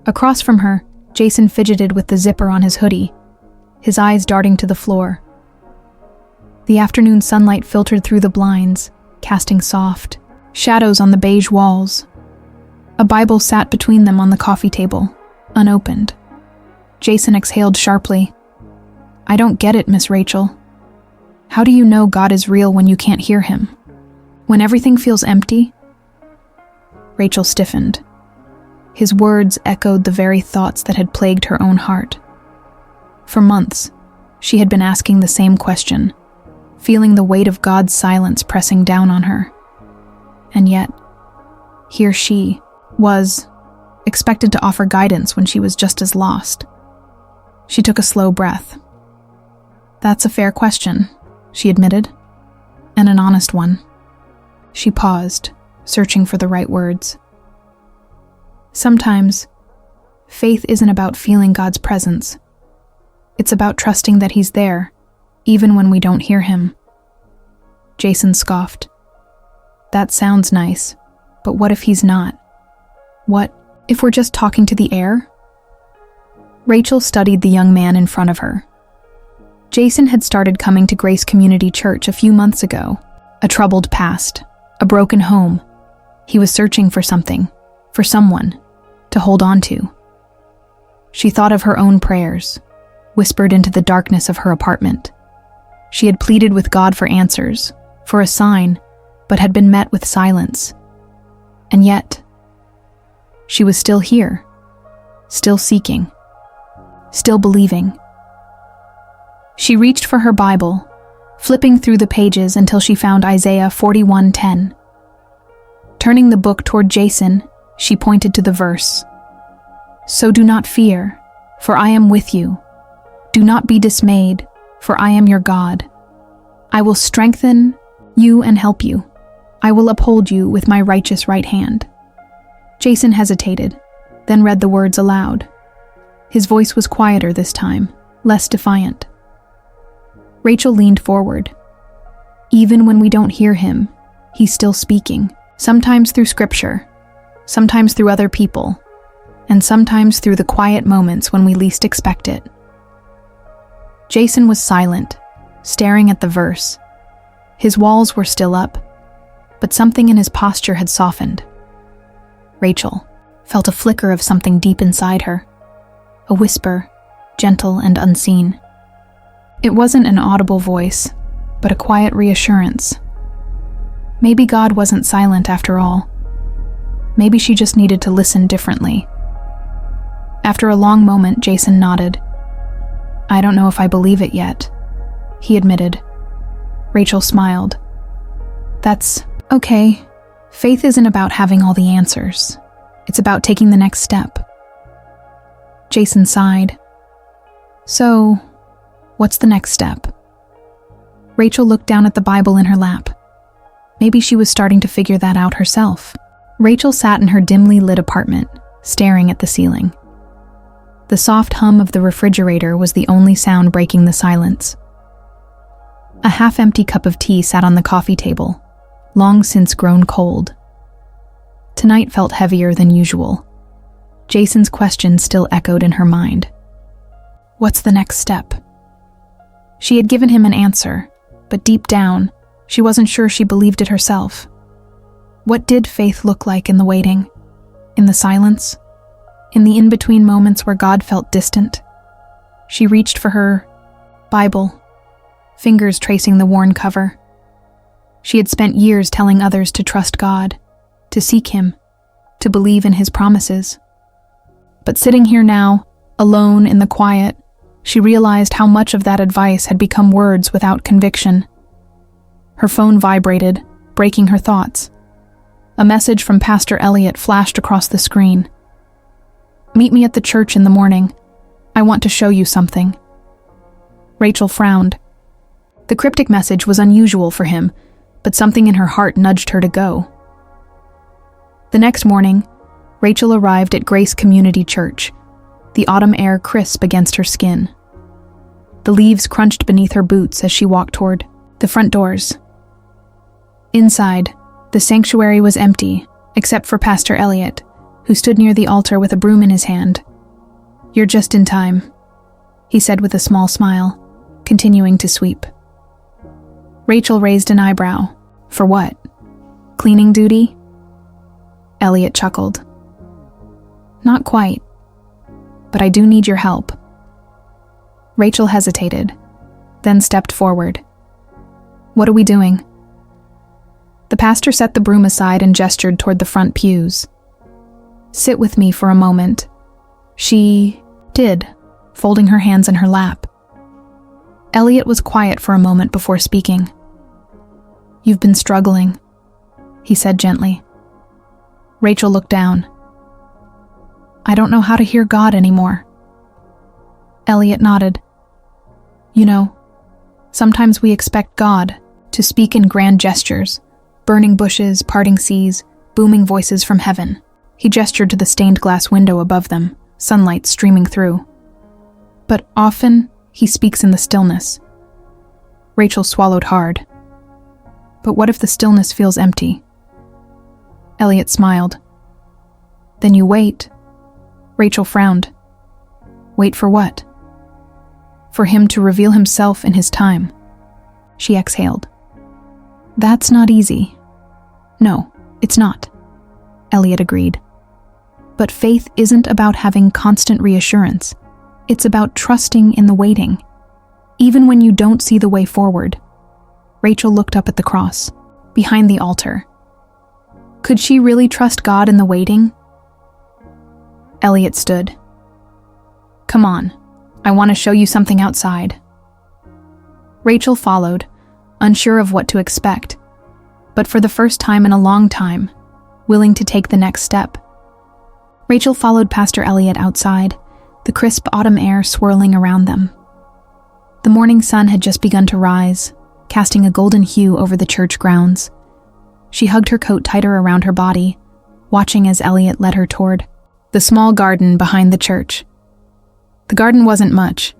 Across from her, Jason fidgeted with the zipper on his hoodie, his eyes darting to the floor. The afternoon sunlight filtered through the blinds, casting soft shadows on the beige walls. A Bible sat between them on the coffee table, unopened. Jason exhaled sharply. "I don't get it, Miss Rachel. How do you know God is real when you can't hear him? When everything feels empty?" Rachel stiffened. His words echoed the very thoughts that had plagued her own heart. For months, she had been asking the same question. feeling the weight of God's silence pressing down on her. And yet, here she was, expected to offer guidance when she was just as lost. She took a slow breath. "That's a fair question," she admitted, "and an honest one." She paused, searching for the right words. Sometimes, faith isn't about feeling God's presence. It's about trusting that He's there, even when we don't hear Him. Jason scoffed. "That sounds nice, but what if He's not? What if we're just talking to the air?" Rachel studied the young man in front of her. Jason had started coming to Grace Community Church a few months ago. A troubled past, a broken home. He was searching for something, for someone, to hold on to. She thought of her own prayers, whispered into the darkness of her apartment. She had pleaded with God for answers, for a sign, but had been met with silence. And yet, she was still here, still seeking, still believing. She reached for her Bible, flipping through the pages until she found Isaiah 41:10. Turning the book toward Jason, she pointed to the verse. "So do not fear, for I am with you. Do not be dismayed, for I am your God. I will strengthen you and help you. I will uphold you with my righteous right hand." Jason hesitated, then read the words aloud. His voice was quieter this time, less defiant. Rachel leaned forward. Even when we don't hear Him, He's still speaking, sometimes through Scripture, sometimes through other people, and sometimes through the quiet moments when we least expect it. Jason was silent, staring at the verse. His walls were still up, but something in his posture had softened. Rachel felt a flicker of something deep inside her, a whisper, gentle and unseen. It wasn't an audible voice, but a quiet reassurance. Maybe God wasn't silent after all. Maybe she just needed to listen differently. After a long moment, Jason nodded. "I don't know if I believe it yet," he admitted. Rachel smiled. "That's okay. Faith isn't about having all the answers. It's about taking the next step." Jason sighed. "So, what's the next step?" Rachel looked down at the Bible in her lap. Maybe she was starting to figure that out herself. Rachel sat in her dimly lit apartment, staring at the ceiling. The soft hum of the refrigerator was the only sound breaking the silence. A half-empty cup of tea sat on the coffee table, long since grown cold. Tonight felt heavier than usual. Jason's question still echoed in her mind. What's the next step? She had given him an answer, but deep down, she wasn't sure she believed it herself. What did faith look like in the waiting? In the silence? In the in-between moments where God felt distant? She reached for her Bible, fingers tracing the worn cover. She had spent years telling others to trust God, to seek Him, to believe in His promises. But sitting here now, alone in the quiet, she realized how much of that advice had become words without conviction. Her phone vibrated, breaking her thoughts. A message from Pastor Elliot flashed across the screen. "Meet me at the church in the morning. I want to show you something." Rachel frowned. The cryptic message was unusual for him, but something in her heart nudged her to go. The next morning, Rachel arrived at Grace Community Church, the autumn air crisp against her skin. The leaves crunched beneath her boots as she walked toward the front doors. Inside, the sanctuary was empty, except for Pastor Elliot, who stood near the altar with a broom in his hand. "You're just in time," he said with a small smile, continuing to sweep. Rachel raised an eyebrow. "For what? Cleaning duty?" Elliot chuckled. "Not quite, but I do need your help." Rachel hesitated, then stepped forward. "What are we doing?" The pastor set the broom aside and gestured toward the front pews. "Sit with me for a moment." She did, folding her hands in her lap. Elliot was quiet for a moment before speaking. "You've been struggling," he said gently. Rachel looked down. "I don't know how to hear God anymore." Elliot nodded. "You know, sometimes we expect God to speak in grand gestures, burning bushes, parting seas, booming voices from heaven." He gestured to the stained glass window above them, sunlight streaming through. "But often, he speaks in the stillness." Rachel swallowed hard. "But what if the stillness feels empty?" Elliot smiled. "Then you wait." Rachel frowned. "Wait for what?" "For him to reveal himself in his time." She exhaled. "That's not easy." "No, it's not," Elliot agreed. "But faith isn't about having constant reassurance. It's about trusting in the waiting, even when you don't see the way forward." Rachel looked up at the cross, behind the altar. Could she really trust God in the waiting? Elliot stood. "Come on, I want to show you something outside." Rachel followed, unsure of what to expect, but for the first time in a long time, willing to take the next step. Rachel followed Pastor Elliot outside, the crisp autumn air swirling around them. The morning sun had just begun to rise, casting a golden hue over the church grounds. She hugged her coat tighter around her body, watching as Elliot led her toward the small garden behind the church. The garden wasn't much,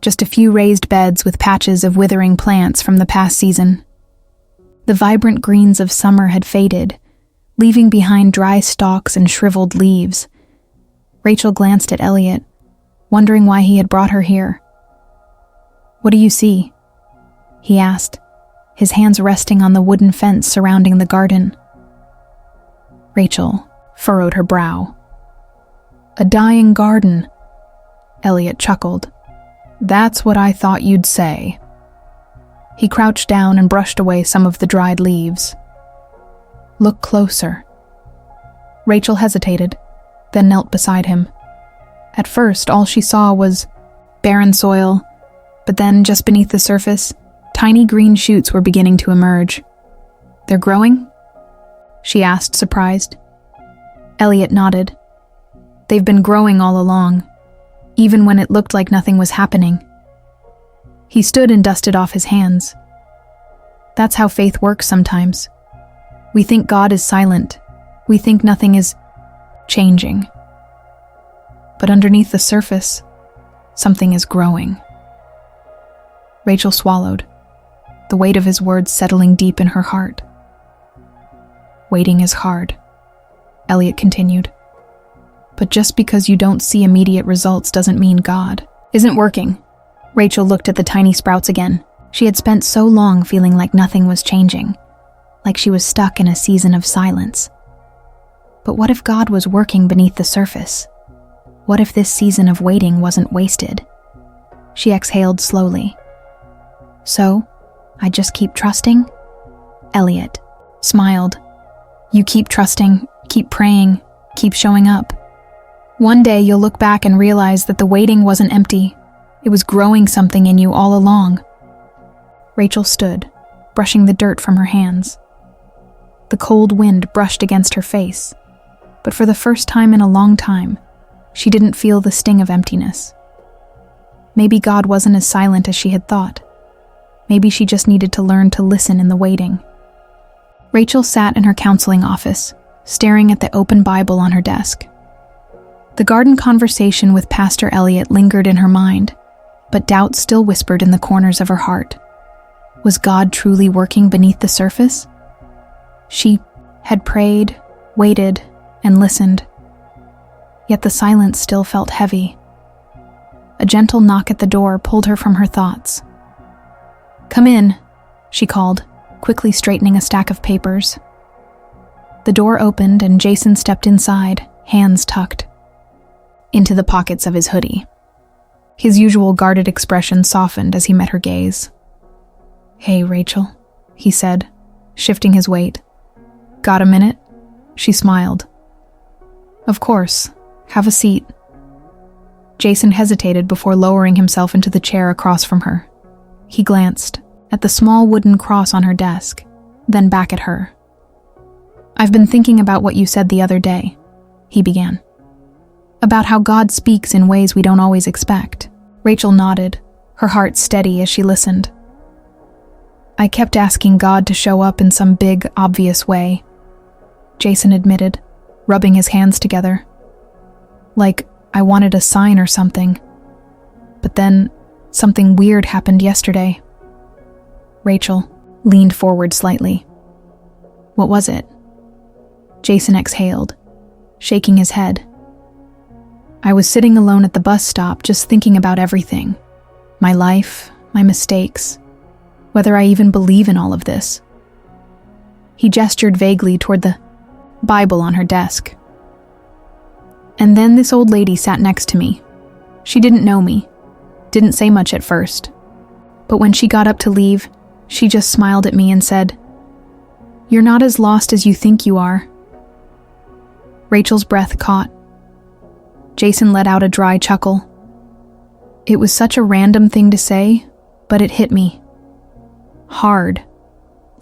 just a few raised beds with patches of withering plants from the past season. The vibrant greens of summer had faded, leaving behind dry stalks and shriveled leaves. Rachel glanced at Elliot, wondering why he had brought her here. "What do you see?" he asked, his hands resting on the wooden fence surrounding the garden. Rachel furrowed her brow. "A dying garden," Elliot chuckled. "That's what I thought you'd say." He crouched down and brushed away some of the dried leaves. "Look closer." Rachel hesitated, then knelt beside him. At first, all she saw was barren soil, but then, just beneath the surface, tiny green shoots were beginning to emerge. "They're growing?" she asked, surprised. Elliot nodded. "They've been growing all along, even when it looked like nothing was happening." He stood and dusted off his hands. "That's how faith works sometimes. We think God is silent. We think nothing is changing. But underneath the surface, something is growing." Rachel swallowed, the weight of his words settling deep in her heart. "Waiting is hard," Elliot continued. "But just because you don't see immediate results doesn't mean God isn't working." Rachel looked at the tiny sprouts again. She had spent so long feeling like nothing was changing, like she was stuck in a season of silence. But what if God was working beneath the surface? What if this season of waiting wasn't wasted? She exhaled slowly. "So, I just keep trusting?" Elliot smiled. "You keep trusting, keep praying, keep showing up. One day you'll look back and realize that the waiting wasn't empty. It was growing something in you all along." Rachel stood, brushing the dirt from her hands. The cold wind brushed against her face, but for the first time in a long time, she didn't feel the sting of emptiness. Maybe God wasn't as silent as she had thought. Maybe she just needed to learn to listen in the waiting. Rachel sat in her counseling office, staring at the open Bible on her desk. The garden conversation with Pastor Elliot lingered in her mind, but doubt still whispered in the corners of her heart. Was God truly working beneath the surface? She had prayed, waited, and listened. Yet the silence still felt heavy. A gentle knock at the door pulled her from her thoughts. "Come in," she called, quickly straightening a stack of papers. The door opened and Jason stepped inside, hands tucked into the pockets of his hoodie. His usual guarded expression softened as he met her gaze. "Hey, Rachel," he said, shifting his weight. "Got a minute?" She smiled. "Of course. Have a seat." Jason hesitated before lowering himself into the chair across from her. He glanced at the small wooden cross on her desk, then back at her. "I've been thinking about what you said the other day," he began. "About how God speaks in ways we don't always expect." Rachel nodded, her heart steady as she listened. "I kept asking God to show up in some big, obvious way," Jason admitted, rubbing his hands together. "Like I wanted a sign or something. But then something weird happened yesterday." Rachel leaned forward slightly. "What was it?" Jason exhaled, shaking his head. "I was sitting alone at the bus stop, just thinking about everything. My life, my mistakes, whether I even believe in all of this." He gestured vaguely toward the Bible on her desk. "And then this old lady sat next to me. She didn't know me, didn't say much at first. But when she got up to leave, she just smiled at me and said, 'You're not as lost as you think you are.'" Rachel's breath caught. Jason let out a dry chuckle. It was such a random thing to say, but it hit me. Hard.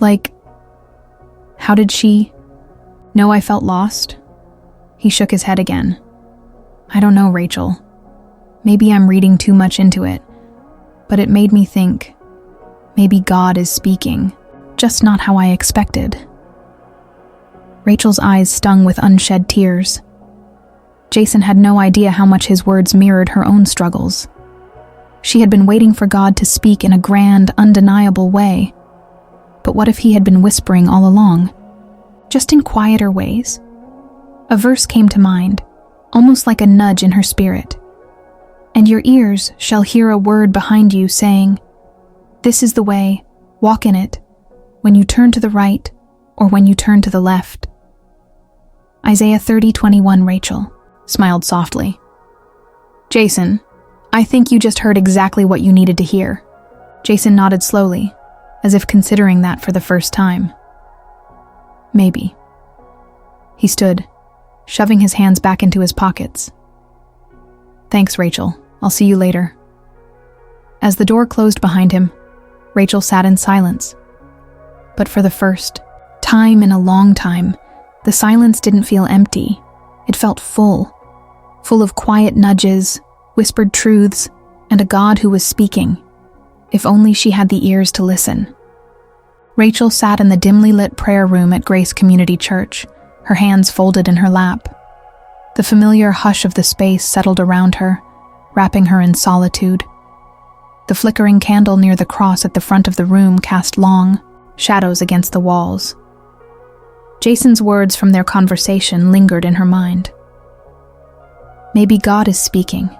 Like, how did she know I felt lost? He shook his head again. "I don't know, Rachel. Maybe I'm reading too much into it, but it made me think, maybe God is speaking, just not how I expected." Rachel's eyes stung with unshed tears. Jason had no idea how much his words mirrored her own struggles. She had been waiting for God to speak in a grand, undeniable way. But what if he had been whispering all along, just in quieter ways? A verse came to mind, almost like a nudge in her spirit. "And your ears shall hear a word behind you saying, 'This is the way, walk in it, when you turn to the right or when you turn to the left.'" Isaiah 30:21. Rachel smiled softly. "Jason, I think you just heard exactly what you needed to hear." Jason nodded slowly, as if considering that for the first time. "Maybe." He stood, shoving his hands back into his pockets. "Thanks, Rachel. I'll see you later." As the door closed behind him, Rachel sat in silence. But for the first time in a long time, the silence didn't feel empty. It felt full of quiet nudges, whispered truths, and a God who was speaking, if only she had the ears to listen. Rachel sat in the dimly lit prayer room at Grace Community Church, her hands folded in her lap. The familiar hush of the space settled around her, wrapping her in solitude. The flickering candle near the cross at the front of the room cast long shadows against the walls. Jason's words from their conversation lingered in her mind. "Maybe God is speaking,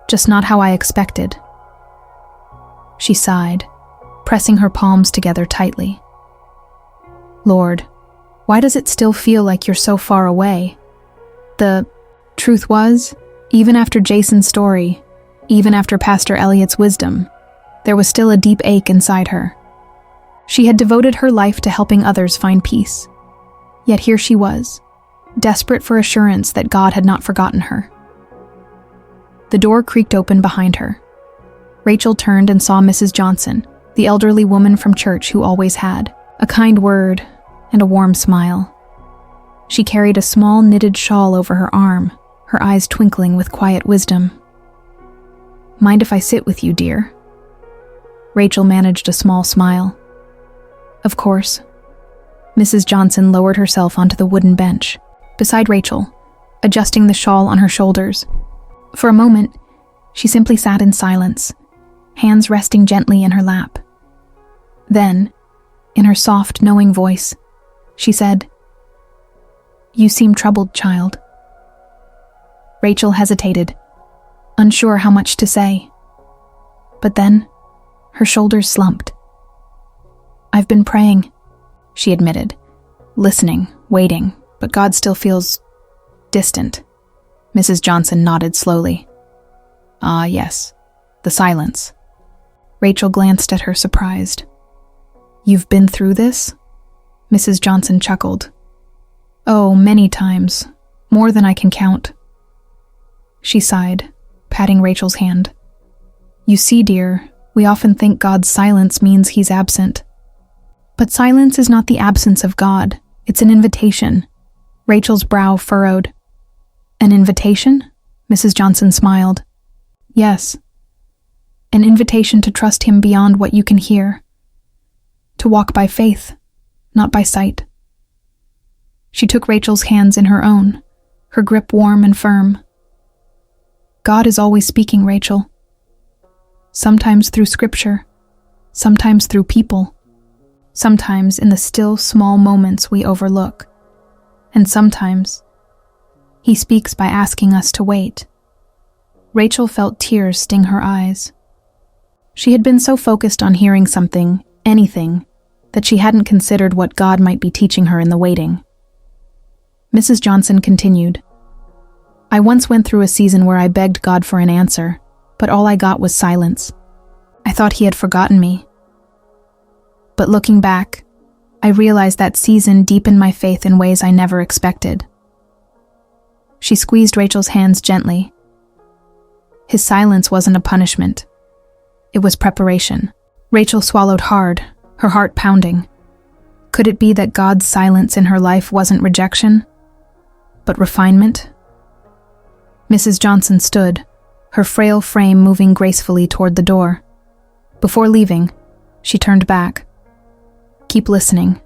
just not how I expected." She sighed, pressing her palms together tightly. "Lord, why does it still feel like you're so far away?" The truth was, even after Jason's story, even after Pastor Elliot's wisdom, there was still a deep ache inside her. She had devoted her life to helping others find peace. Yet here she was, desperate for assurance that God had not forgotten her. The door creaked open behind her. Rachel turned and saw Mrs. Johnson, the elderly woman from church who always had a kind word and a warm smile. She carried a small knitted shawl over her arm, her eyes twinkling with quiet wisdom. "Mind if I sit with you, dear?" Rachel managed a small smile. "Of course." Mrs. Johnson lowered herself onto the wooden bench beside Rachel, adjusting the shawl on her shoulders. For a moment, she simply sat in silence, hands resting gently in her lap. Then, in her soft, knowing voice, she said, "You seem troubled, child." Rachel hesitated, unsure how much to say. But then, her shoulders slumped. "I've been praying," she admitted, listening, waiting, but God still feels distant. Mrs. Johnson nodded slowly. "Ah, yes, the silence." Rachel glanced at her, surprised. "You've been through this?" Mrs. Johnson chuckled. "Oh, many times, more than I can count." She sighed, patting Rachel's hand. "You see, dear, We often think God's silence means he's absent. But silence is not the absence of God. It's an invitation. Rachel's brow furrowed. An invitation? Mrs. Johnson smiled. Yes. An invitation to trust him beyond what you can hear. To walk by faith, not by sight. She took Rachel's hands in her own, her grip warm and firm. God is always speaking, Rachel. Sometimes through scripture, sometimes through people, sometimes in the still, small moments we overlook, and sometimes he speaks by asking us to wait. Rachel felt tears sting her eyes. She had been so focused on hearing something, anything, that she hadn't considered what God might be teaching her in the waiting. Mrs. Johnson continued, I once went through a season where I begged God for an answer, but all I got was silence. I thought he had forgotten me. But looking back, I realized that season deepened my faith in ways I never expected. She squeezed Rachel's hands gently. His silence wasn't a punishment. It was preparation. Rachel swallowed hard, her heart pounding. Could it be that God's silence in her life wasn't rejection, but refinement? Mrs. Johnson stood, her frail frame moving gracefully toward the door. Before leaving, she turned back. Keep listening.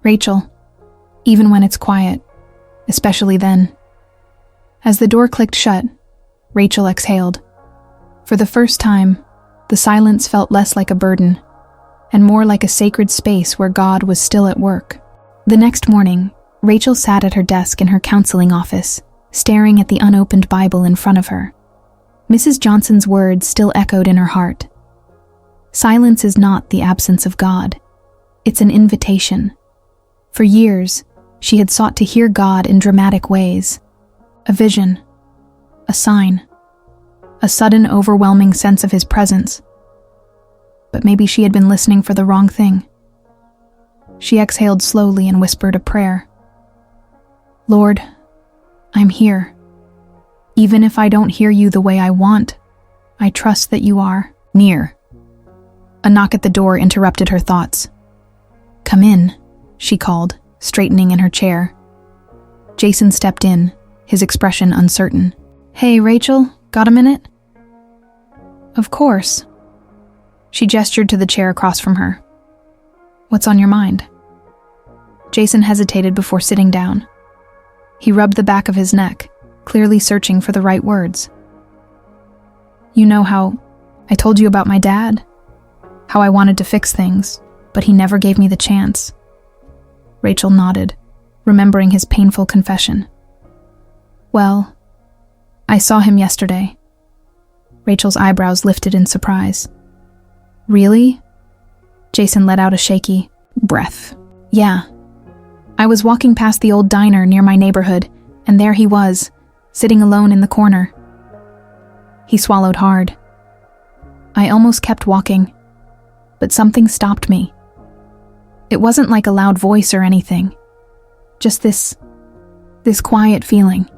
Rachel, even when it's quiet, especially then. As the door clicked shut, Rachel exhaled. For the first time, the silence felt less like a burden, and more like a sacred space where God was still at work. The next morning, Rachel sat at her desk in her counseling office, staring at the unopened Bible in front of her. Mrs. Johnson's words still echoed in her heart. Silence is not the absence of God. It's an invitation. For years, she had sought to hear God in dramatic ways. A vision, a sign, a sudden overwhelming sense of his presence. But maybe she had been listening for the wrong thing. She exhaled slowly and whispered a prayer. Lord, I'm here. Even if I don't hear you the way I want, I trust that you are near. A knock at the door interrupted her thoughts. Come in, she called, straightening in her chair. Jason stepped in, his expression uncertain. Hey, Rachel, got a minute? Of course. She gestured to the chair across from her. What's on your mind? Jason hesitated before sitting down. He rubbed the back of his neck, clearly searching for the right words. You know how I told you about my dad? How I wanted to fix things, but he never gave me the chance. Rachel nodded, remembering his painful confession. Well, I saw him yesterday. Rachel's eyebrows lifted in surprise. Really? Jason let out a shaky breath. Yeah. I was walking past the old diner near my neighborhood, and there he was, sitting alone in the corner. He swallowed hard. I almost kept walking, but something stopped me. It wasn't like a loud voice or anything, just this quiet feeling,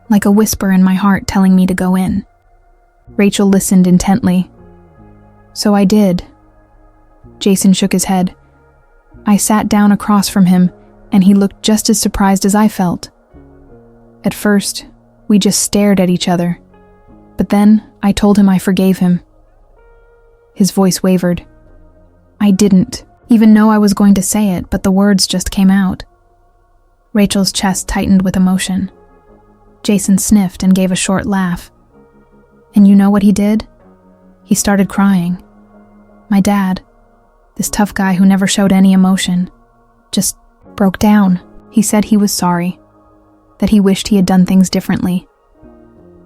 like a whisper in my heart telling me to go in. Rachel listened intently. So I did. Jason shook his head. I sat down across from him, and he looked just as surprised as I felt. At first, we just stared at each other, but then I told him I forgave him. His voice wavered. I didn't even know I was going to say it, but the words just came out. Rachel's chest tightened with emotion. Jason sniffed and gave a short laugh. And you know what he did? He started crying. My dad, this tough guy who never showed any emotion, just broke down. He said he was sorry, that he wished he had done things differently.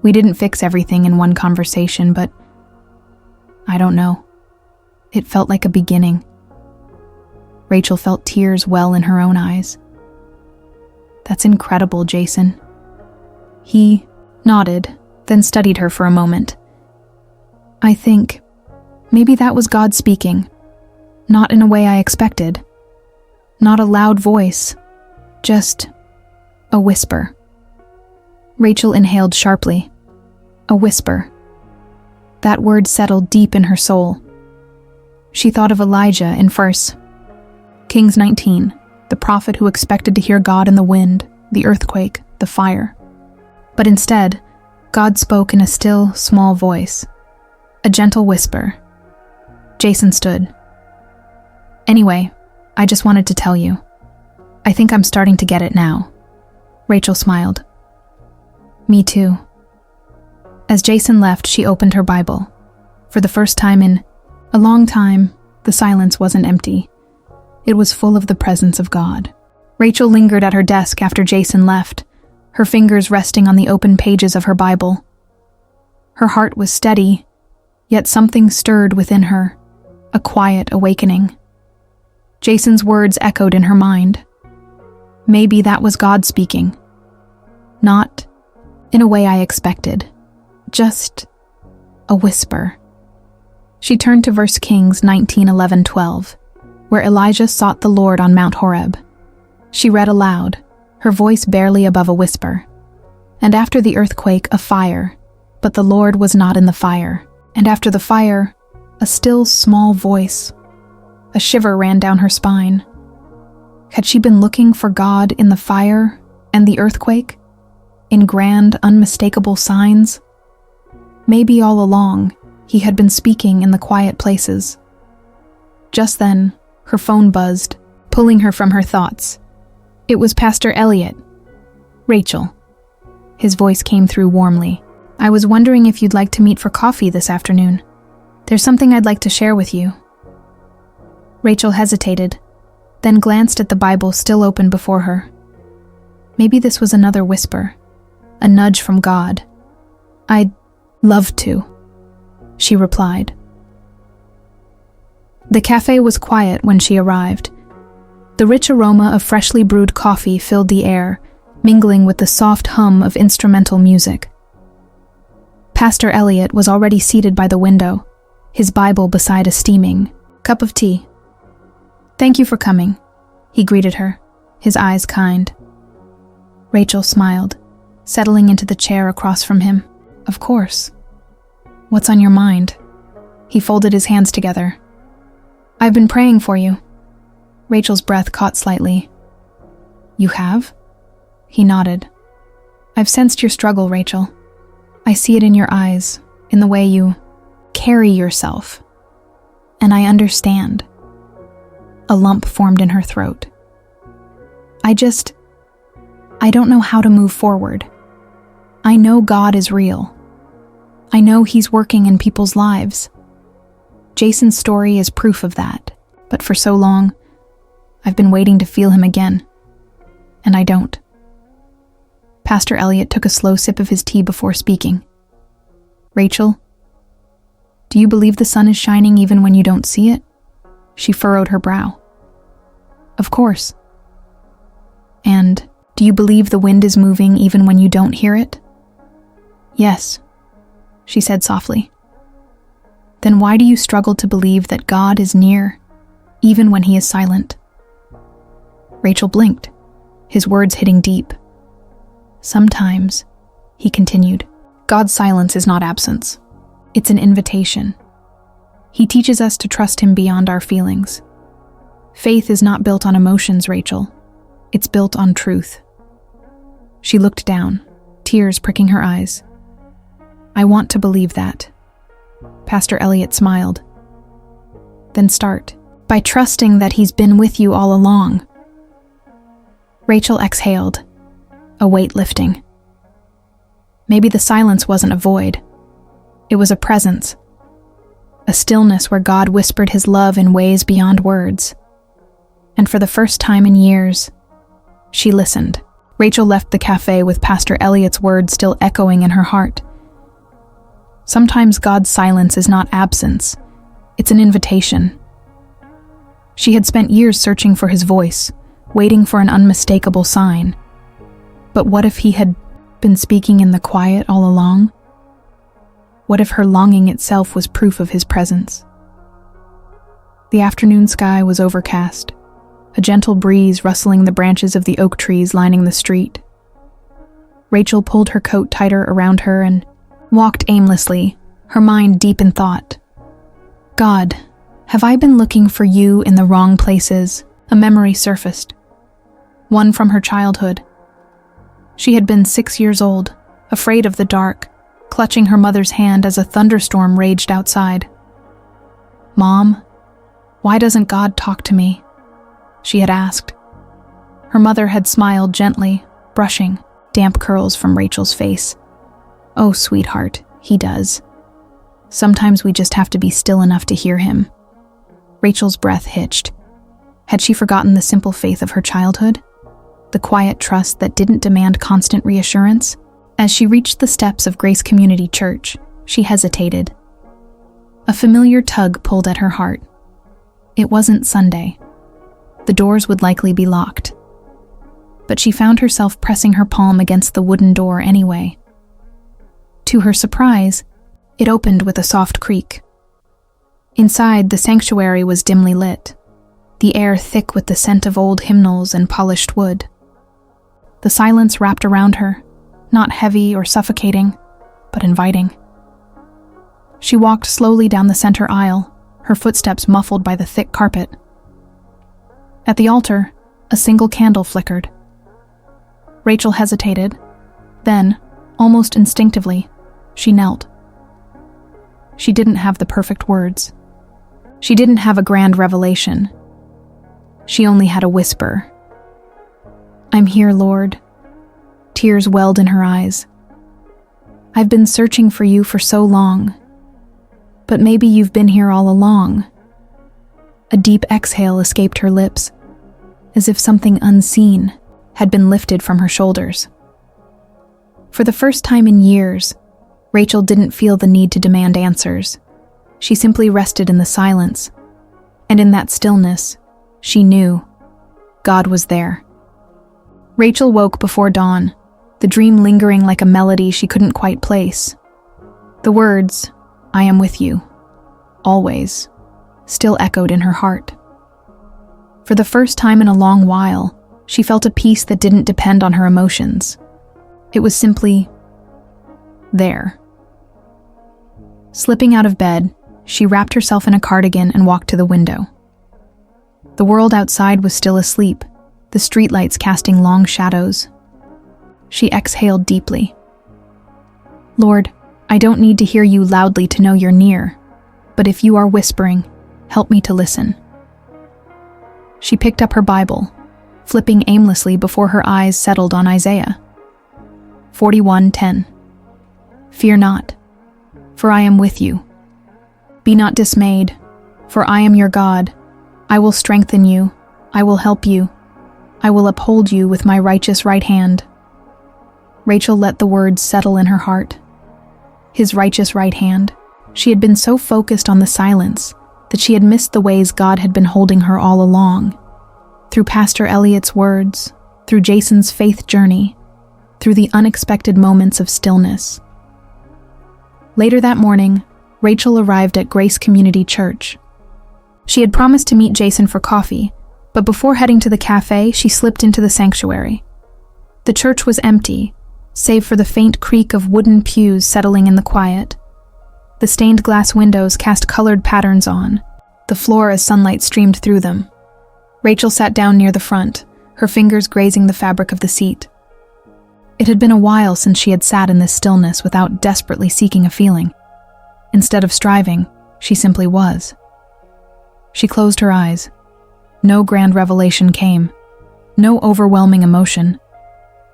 We didn't fix everything in one conversation, but I don't know. It felt like a beginning. Rachel felt tears well in her own eyes. That's incredible, Jason. He nodded, then studied her for a moment. I think maybe that was God speaking, not in a way I expected. Not a loud voice, just a whisper. Rachel inhaled sharply. A whisper. That word settled deep in her soul. She thought of Elijah in 1 Kings 19, the prophet who expected to hear God in the wind, the earthquake, the fire. But instead, God spoke in a still, small voice, a gentle whisper. Jason stood. "Anyway, I just wanted to tell you. I think I'm starting to get it now." Rachel smiled. "Me too." As Jason left, she opened her Bible. For the first time in a long time, the silence wasn't empty. It was full of the presence of God. Rachel lingered at her desk after Jason left, her fingers resting on the open pages of her Bible. Her heart was steady, yet something stirred within her, a quiet awakening. Jason's words echoed in her mind. Maybe that was God speaking. Not in a way I expected, just a whisper. She turned to 1 Kings 19:11-12, where Elijah sought the Lord on Mount Horeb. She read aloud, her voice barely above a whisper. "And after the earthquake, a fire, but the Lord was not in the fire. And after the fire, a still small voice." A shiver ran down her spine. Had she been looking for God in the fire and the earthquake? In grand, unmistakable signs? Maybe all along, he had been speaking in the quiet places. Just then, her phone buzzed, pulling her from her thoughts. It was Pastor Elliot. "Rachel." His voice came through warmly. "I was wondering if you'd like to meet for coffee this afternoon. There's something I'd like to share with you." Rachel hesitated, then glanced at the Bible still open before her. Maybe this was another whisper, a nudge from God. "I'd love to," she replied. The cafe was quiet when she arrived. The rich aroma of freshly brewed coffee filled the air, mingling with the soft hum of instrumental music. Pastor Elliot was already seated by the window, his Bible beside a steaming cup of tea. "Thank you for coming," he greeted her, his eyes kind. Rachel smiled, settling into the chair across from him. "Of course. What's on your mind?" He folded his hands together. "I've been praying for you." Rachel's breath caught slightly. "You have?" He nodded. "I've sensed your struggle, Rachel. I see it in your eyes, in the way you carry yourself. And I understand." A lump formed in her throat. I don't know how to move forward. I know God is real. I know He's working in people's lives. Jason's story is proof of that, but for so long, I've been waiting to feel Him again, and I don't." Pastor Elliot took a slow sip of his tea before speaking. "Rachel, do you believe the sun is shining even when you don't see it?" She furrowed her brow. "Of course." "And do you believe the wind is moving even when you don't hear it?" "Yes," she said softly. "Then why do you struggle to believe that God is near, even when He is silent?" Rachel blinked, his words hitting deep. "Sometimes," he continued, "God's silence is not absence. It's an invitation. He teaches us to trust Him beyond our feelings. Faith is not built on emotions, Rachel. It's built on truth." She looked down, tears pricking her eyes. "I want to believe that." Pastor Elliot smiled. "Then start by trusting that He's been with you all along." Rachel exhaled, a weight lifting. Maybe the silence wasn't a void. It was a presence, a stillness where God whispered His love in ways beyond words. And for the first time in years, she listened. Rachel left the cafe with Pastor Elliot's words still echoing in her heart. Sometimes God's silence is not absence, it's an invitation. She had spent years searching for His voice, waiting for an unmistakable sign. But what if He had been speaking in the quiet all along? What if her longing itself was proof of His presence? The afternoon sky was overcast, a gentle breeze rustling the branches of the oak trees lining the street. Rachel pulled her coat tighter around her and walked aimlessly, her mind deep in thought. God, have I been looking for you in the wrong places? A memory surfaced. One from her childhood. She had been 6 years old, afraid of the dark, clutching her mother's hand as a thunderstorm raged outside. "Mom, why doesn't God talk to me?" she had asked. Her mother had smiled gently, brushing damp curls from Rachel's face. "Oh, sweetheart, he does. Sometimes we just have to be still enough to hear him." Rachel's breath hitched. Had she forgotten the simple faith of her childhood? The quiet trust that didn't demand constant reassurance? As she reached the steps of Grace Community Church, she hesitated. A familiar tug pulled at her heart. It wasn't Sunday. The doors would likely be locked. But she found herself pressing her palm against the wooden door anyway. To her surprise, it opened with a soft creak. Inside, the sanctuary was dimly lit, the air thick with the scent of old hymnals and polished wood. The silence wrapped around her, not heavy or suffocating, but inviting. She walked slowly down the center aisle, her footsteps muffled by the thick carpet. At the altar, a single candle flickered. Rachel hesitated. Then, almost instinctively, she knelt. She didn't have the perfect words. She didn't have a grand revelation. She only had a whisper. "I'm here, Lord." Tears welled in her eyes. "I've been searching for you for so long. But maybe you've been here all along." A deep exhale escaped her lips, as if something unseen had been lifted from her shoulders. For the first time in years, Rachel didn't feel the need to demand answers. She simply rested in the silence, and in that stillness, she knew God was there. Rachel woke before dawn, the dream lingering like a melody she couldn't quite place. The words, "I am with you, always," still echoed in her heart. For the first time in a long while, she felt a peace that didn't depend on her emotions. It was simply there. Slipping out of bed, she wrapped herself in a cardigan and walked to the window. The world outside was still asleep, the streetlights casting long shadows. She exhaled deeply. "Lord, I don't need to hear you loudly to know you're near, but if you are whispering, help me to listen." She picked up her Bible, flipping aimlessly before her eyes settled on Isaiah 41:10. "Fear not, for I am with you. Be not dismayed, for I am your God. I will strengthen you, I will help you, I will uphold you with my righteous right hand." Rachel let the words settle in her heart. His righteous right hand. She had been so focused on the silence that she had missed the ways God had been holding her all along. Through Pastor Elliot's words, through Jason's faith journey, through the unexpected moments of stillness. Later that morning, Rachel arrived at Grace Community Church. She had promised to meet Jason for coffee, but before heading to the cafe, she slipped into the sanctuary. The church was empty, save for the faint creak of wooden pews settling in the quiet. The stained glass windows cast colored patterns on the floor as sunlight streamed through them. Rachel sat down near the front, her fingers grazing the fabric of the seat. It had been a while since she had sat in this stillness without desperately seeking a feeling. Instead of striving, she simply was. She closed her eyes. No grand revelation came, no overwhelming emotion,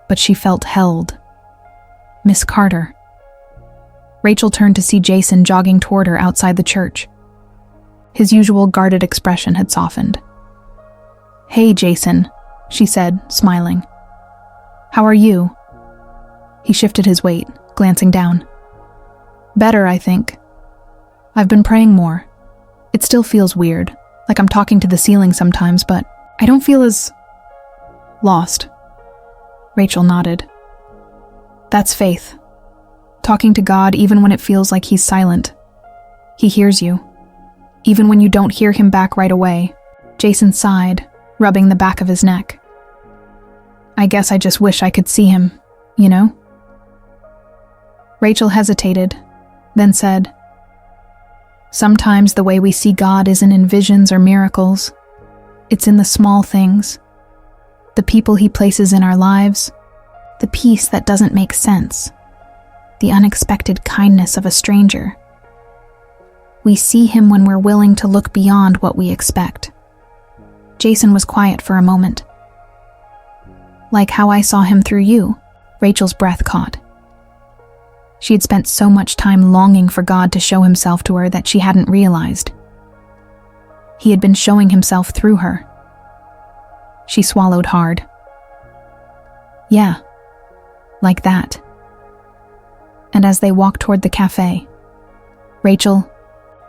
but she felt held. Miss Carter. Rachel turned to see Jason jogging toward her outside the church. His usual guarded expression had softened. "Hey, Jason," she said, smiling. "How are you?" He shifted his weight, glancing down. "Better, I think. I've been praying more. It still feels weird, like I'm talking to the ceiling sometimes, but I don't feel as lost." Rachel nodded. "That's faith. Talking to God even when it feels like he's silent. He hears you, even when you don't hear him back right away." Jason sighed, rubbing the back of his neck. "I guess I just wish I could see him, you know?" Rachel hesitated, then said, Sometimes the way we see God isn't in visions or miracles. It's in the small things, the people He places in our lives, the peace that doesn't make sense, the unexpected kindness of a stranger. We see Him when we're willing to look beyond what we expect. Jason was quiet for a moment. Like how I saw Him through you, Rachel's breath caught. She had spent so much time longing for God to show Himself to her that she hadn't realized. He had been showing Himself through her. She swallowed hard. Yeah, like that. And as they walked toward the cafe, Rachel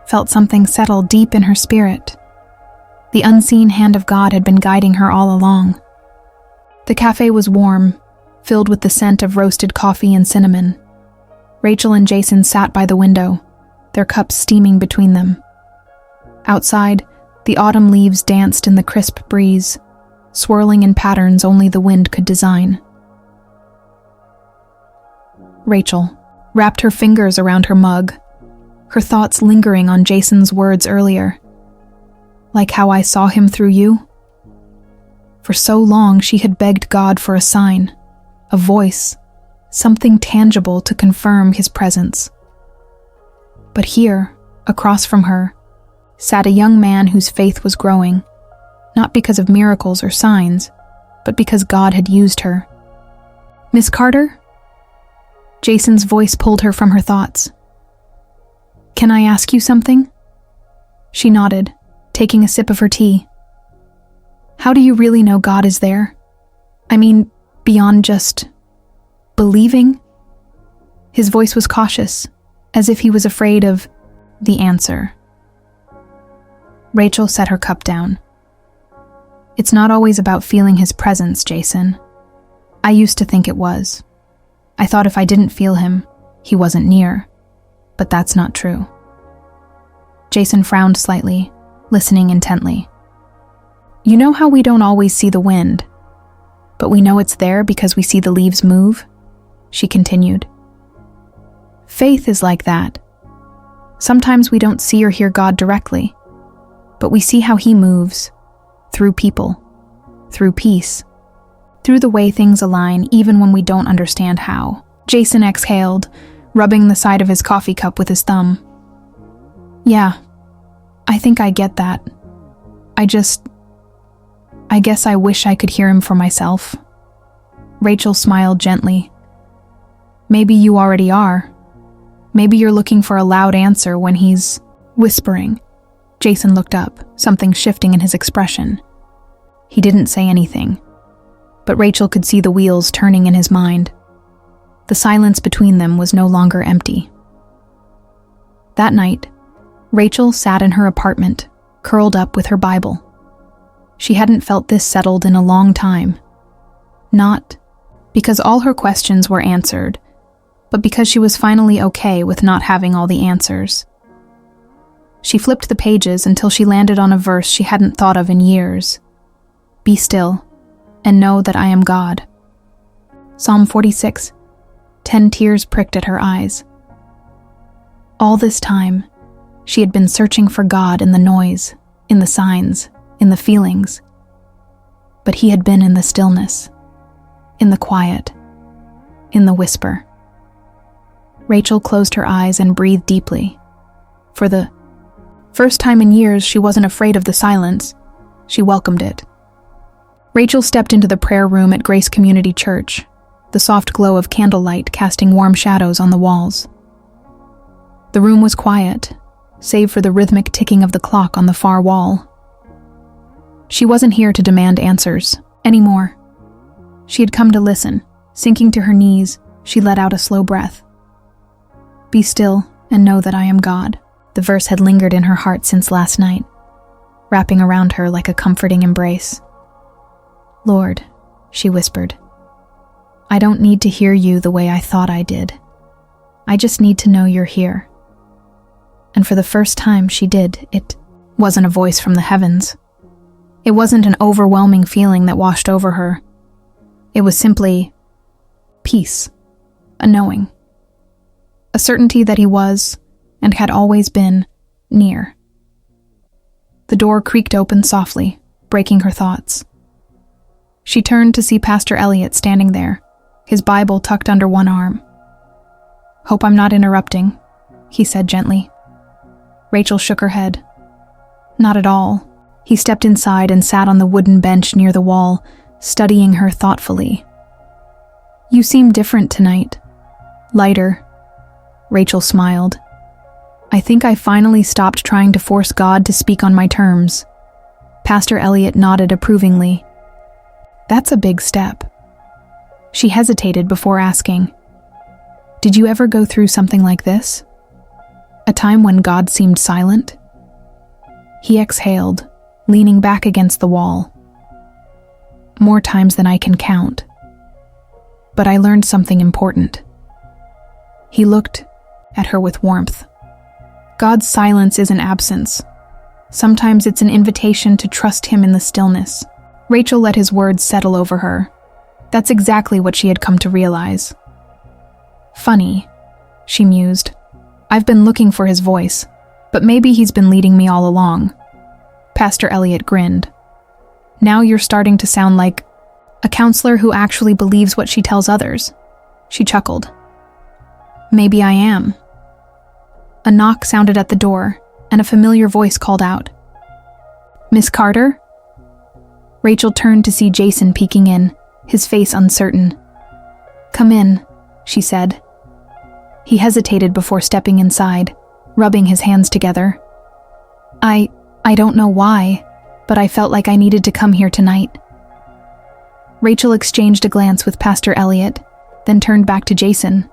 felt something settle deep in her spirit. The unseen hand of God had been guiding her all along. The cafe was warm, filled with the scent of roasted coffee and cinnamon. Rachel and Jason sat by the window, their cups steaming between them. Outside, the autumn leaves danced in the crisp breeze, swirling in patterns only the wind could design. Rachel wrapped her fingers around her mug, her thoughts lingering on Jason's words earlier. Like how I saw Him through you? For so long she had begged God for a sign, a voice, something tangible to confirm His presence. But here, across from her, sat a young man whose faith was growing, not because of miracles or signs, but because God had used her. "Miss Carter?" Jason's voice pulled her from her thoughts. "Can I ask you something?" She nodded, taking a sip of her tea. "How do you really know God is there? I mean, beyond just believing?" His voice was cautious, as if he was afraid of the answer. Rachel set her cup down. "It's not always about feeling His presence, Jason. I used to think it was. I thought if I didn't feel Him, He wasn't near. But that's not true." Jason frowned slightly, listening intently. "You know how we don't always see the wind, but we know it's there because we see the leaves move?" She continued. "Faith is like that. Sometimes we don't see or hear God directly, but we see how He moves, through people, through peace, through the way things align even when we don't understand how." Jason exhaled, rubbing the side of his coffee cup with his thumb. "Yeah, I think I get that. I guess I wish I could hear Him for myself." Rachel smiled gently. "Maybe you already are. Maybe you're looking for a loud answer when He's whispering." Jason looked up, something shifting in his expression. He didn't say anything, but Rachel could see the wheels turning in his mind. The silence between them was no longer empty. That night, Rachel sat in her apartment, curled up with her Bible. She hadn't felt this settled in a long time. Not because all her questions were answered, but because she was finally okay with not having all the answers. She flipped the pages until she landed on a verse she hadn't thought of in years. "Be still, and know that I am God." Psalm 46. 10 tears pricked at her eyes. All this time, she had been searching for God in the noise, in the signs, in the feelings. But He had been in the stillness, in the quiet, in the whisper. Rachel closed her eyes and breathed deeply. For the first time in years, she wasn't afraid of the silence. She welcomed it. Rachel stepped into the prayer room at Grace Community Church, the soft glow of candlelight casting warm shadows on the walls. The room was quiet, save for the rhythmic ticking of the clock on the far wall. She wasn't here to demand answers anymore. She had come to listen. Sinking to her knees, she let out a slow breath. "Be still and know that I am God." The verse had lingered in her heart since last night, wrapping around her like a comforting embrace. "Lord," she whispered, "I don't need to hear you the way I thought I did. I just need to know you're here." And for the first time she did. It wasn't a voice from the heavens. It wasn't an overwhelming feeling that washed over her. It was simply peace, a knowing, a certainty that He was, and had always been, near. The door creaked open softly, breaking her thoughts. She turned to see Pastor Elliot standing there, his Bible tucked under one arm. "Hope I'm not interrupting," he said gently. Rachel shook her head. Not at all. He stepped inside and sat on the wooden bench near the wall, studying her thoughtfully. "You seem different tonight. Lighter." Rachel smiled. "I think I finally stopped trying to force God to speak on my terms." Pastor Elliot nodded approvingly. "That's a big step." She hesitated before asking, "Did you ever go through something like this? A time when God seemed silent?" He exhaled, leaning back against the wall. "More times than I can count. But I learned something important." He looked at her with warmth. God's silence isn't absence. Sometimes it's an invitation to trust him in the stillness. Rachel let his words settle over her. That's exactly what she had come to realize. "Funny," she mused. "I've been looking for his voice, but maybe he's been leading me all along." Pastor Elliot grinned. "Now you're starting to sound like a counselor who actually believes what she tells others." She chuckled. "Maybe I am." A knock sounded at the door, and a familiar voice called out, "Miss Carter?" Rachel turned to see Jason peeking in, his face uncertain. "Come in," she said. He hesitated before stepping inside, rubbing his hands together. I don't know why, but I felt like I needed to come here tonight." Rachel exchanged a glance with Pastor Elliot, then turned back to Jason.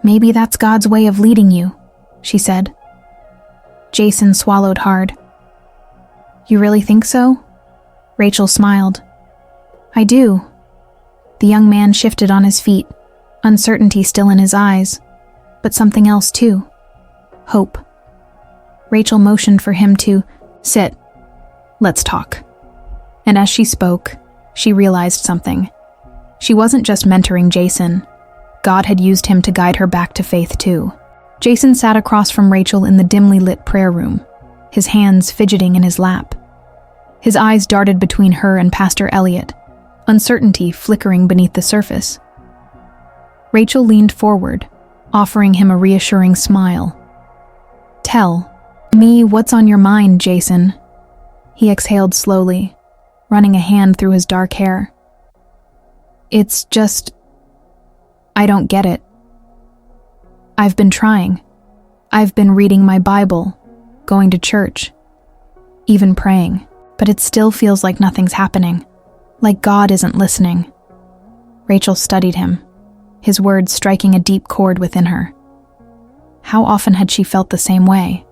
"Maybe that's God's way of leading you," she said. Jason swallowed hard. "You really think so?" Rachel smiled. "I do." The young man shifted on his feet, uncertainty still in his eyes, but something else too. Hope. Rachel motioned for him to sit. "Let's talk." And as she spoke, she realized something. She wasn't just mentoring Jason. God had used him to guide her back to faith too. Jason sat across from Rachel in the dimly lit prayer room, his hands fidgeting in his lap. His eyes darted between her and Pastor Elliot, uncertainty flickering beneath the surface. Rachel leaned forward, offering him a reassuring smile. "Tell me what's on your mind, Jason." He exhaled slowly, running a hand through his dark hair. "It's just, I don't get it. I've been trying. I've been reading my Bible, going to church, even praying, but it still feels like nothing's happening, like God isn't listening." Rachel studied him, his words striking a deep chord within her. How often had she felt the same way?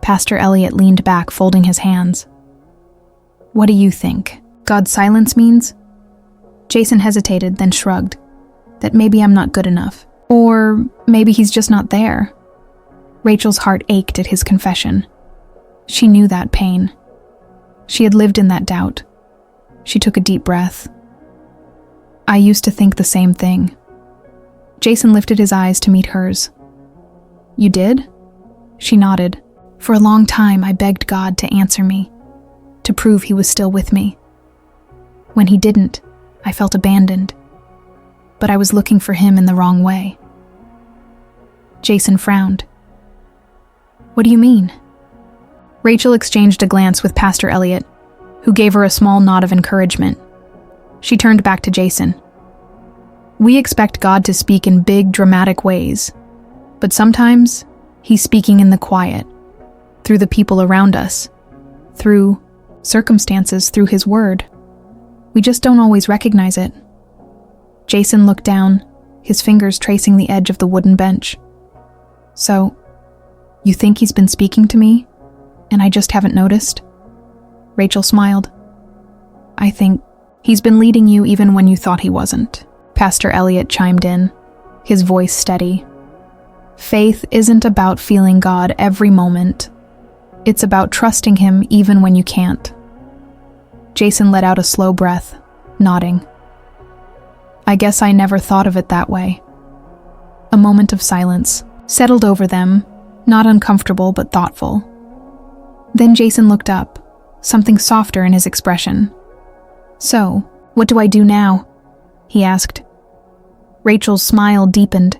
Pastor Elliot leaned back, folding his hands. "What do you think? God's silence means?" Jason hesitated, then shrugged. "That maybe I'm not good enough. Or maybe he's just not there." Rachel's heart ached at his confession. She knew that pain. She had lived in that doubt. She took a deep breath. "I used to think the same thing." Jason lifted his eyes to meet hers. "You did?" She nodded. "For a long time, I begged God to answer me, to prove he was still with me. When he didn't, I felt abandoned. But I was looking for him in the wrong way." Jason frowned. "What do you mean?" Rachel exchanged a glance with Pastor Elliot, who gave her a small nod of encouragement. She turned back to Jason. "We expect God to speak in big, dramatic ways, but sometimes he's speaking in the quiet, through the people around us, through circumstances, through his word. We just don't always recognize it." Jason looked down, his fingers tracing the edge of the wooden bench. "So, you think he's been speaking to me, and I just haven't noticed?" Rachel smiled. "I think he's been leading you even when you thought he wasn't." Pastor Elliot chimed in, his voice steady. "Faith isn't about feeling God every moment. It's about trusting him even when you can't." Jason let out a slow breath, nodding. "I guess I never thought of it that way." A moment of silence settled over them, not uncomfortable but thoughtful. Then Jason looked up, something softer in his expression. "So, what do I do now?" he asked. Rachel's smile deepened.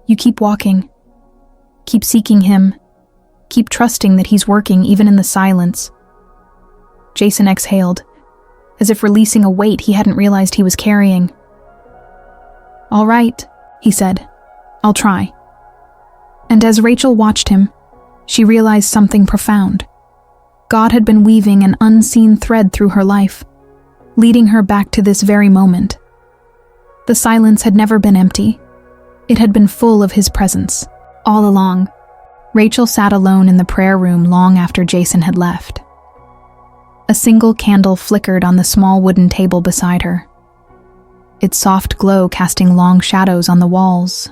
"You keep walking. Keep seeking him. Keep trusting that he's working even in the silence." Jason exhaled, as if releasing a weight he hadn't realized he was carrying. "All right," he said. "I'll try." And as Rachel watched him, she realized something profound. God had been weaving an unseen thread through her life, leading her back to this very moment. The silence had never been empty. It had been full of his presence, all along. Rachel sat alone in the prayer room long after Jason had left. A single candle flickered on the small wooden table beside her, its soft glow casting long shadows on the walls.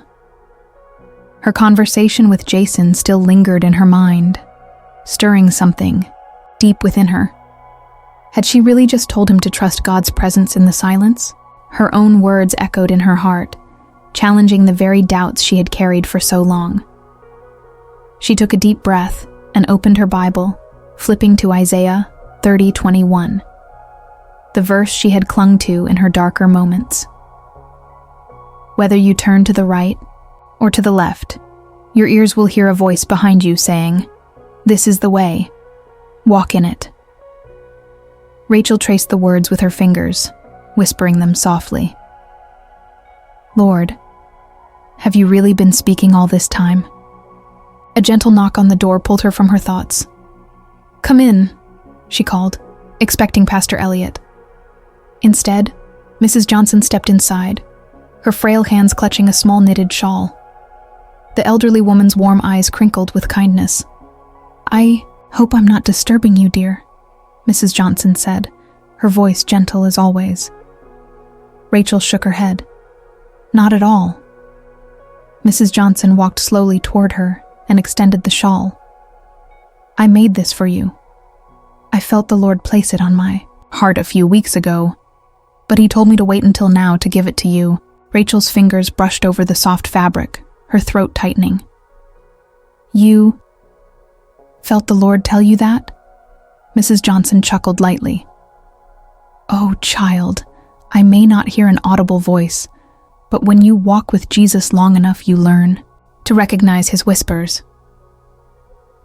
Her conversation with Jason still lingered in her mind, stirring something deep within her. Had she really just told him to trust God's presence in the silence? Her own words echoed in her heart, challenging the very doubts she had carried for so long. She took a deep breath and opened her Bible, flipping to Isaiah 30:21, the verse she had clung to in her darker moments. "Whether you turn to the right or to the left, your ears will hear a voice behind you saying, 'This is the way. Walk in it.'" Rachel traced the words with her fingers, whispering them softly. "Lord, have you really been speaking all this time?" A gentle knock on the door pulled her from her thoughts. "Come in," she called, expecting Pastor Elliot. Instead, Mrs. Johnson stepped inside, her frail hands clutching a small knitted shawl. The elderly woman's warm eyes crinkled with kindness. "I hope I'm not disturbing you, dear," Mrs. Johnson said, her voice gentle as always. Rachel shook her head. "Not at all." Mrs. Johnson walked slowly toward her and extended the shawl. "I made this for you. I felt the Lord place it on my heart a few weeks ago, but he told me to wait until now to give it to you." Rachel's fingers brushed over the soft fabric, her throat tightening. "You felt the Lord tell you that?" Mrs. Johnson chuckled lightly. "Oh, child, I may not hear an audible voice, but when you walk with Jesus long enough, you learn to recognize his whispers."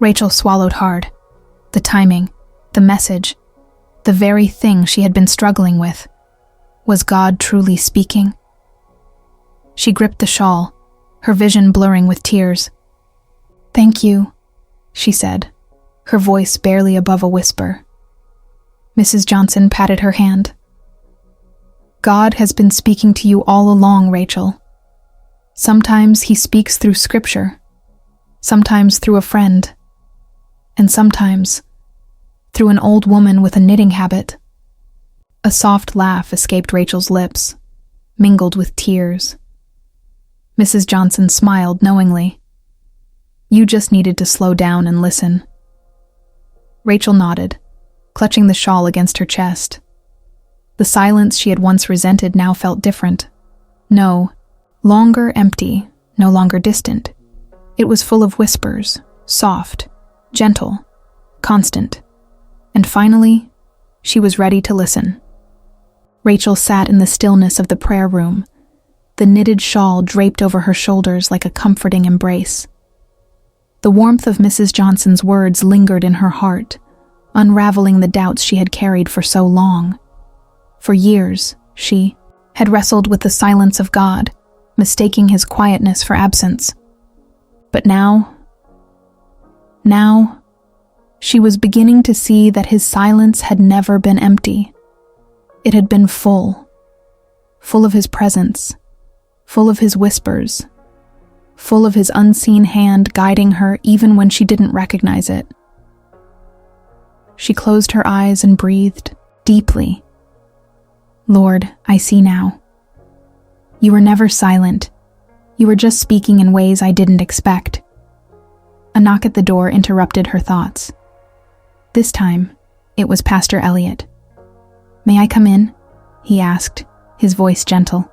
Rachel swallowed hard. The timing, the message, the very thing she had been struggling with. Was God truly speaking? She gripped the shawl, her vision blurring with tears. "Thank you," she said, her voice barely above a whisper. Mrs. Johnson patted her hand. "God has been speaking to you all along, Rachel. Sometimes he speaks through scripture, sometimes through a friend, and sometimes through an old woman with a knitting habit." A soft laugh escaped Rachel's lips, mingled with tears. Mrs. Johnson smiled knowingly. "You just needed to slow down and listen." Rachel nodded, clutching the shawl against her chest. The silence she had once resented now felt different. No longer empty, no longer distant. It was full of whispers, soft, gentle, constant. And finally, she was ready to listen. Rachel sat in the stillness of the prayer room, the knitted shawl draped over her shoulders like a comforting embrace. The warmth of Mrs. Johnson's words lingered in her heart, unraveling the doubts she had carried for so long. For years, she had wrestled with the silence of God, mistaking his quietness for absence. But now, she was beginning to see that his silence had never been empty. It had been full of his presence, full of his whispers, full of his unseen hand guiding her even when she didn't recognize it. She closed her eyes and breathed deeply. "Lord, I see now. You were never silent. You were just speaking in ways I didn't expect." A knock at the door interrupted her thoughts. This time, it was Pastor Elliot. "May I come in?" he asked, his voice gentle.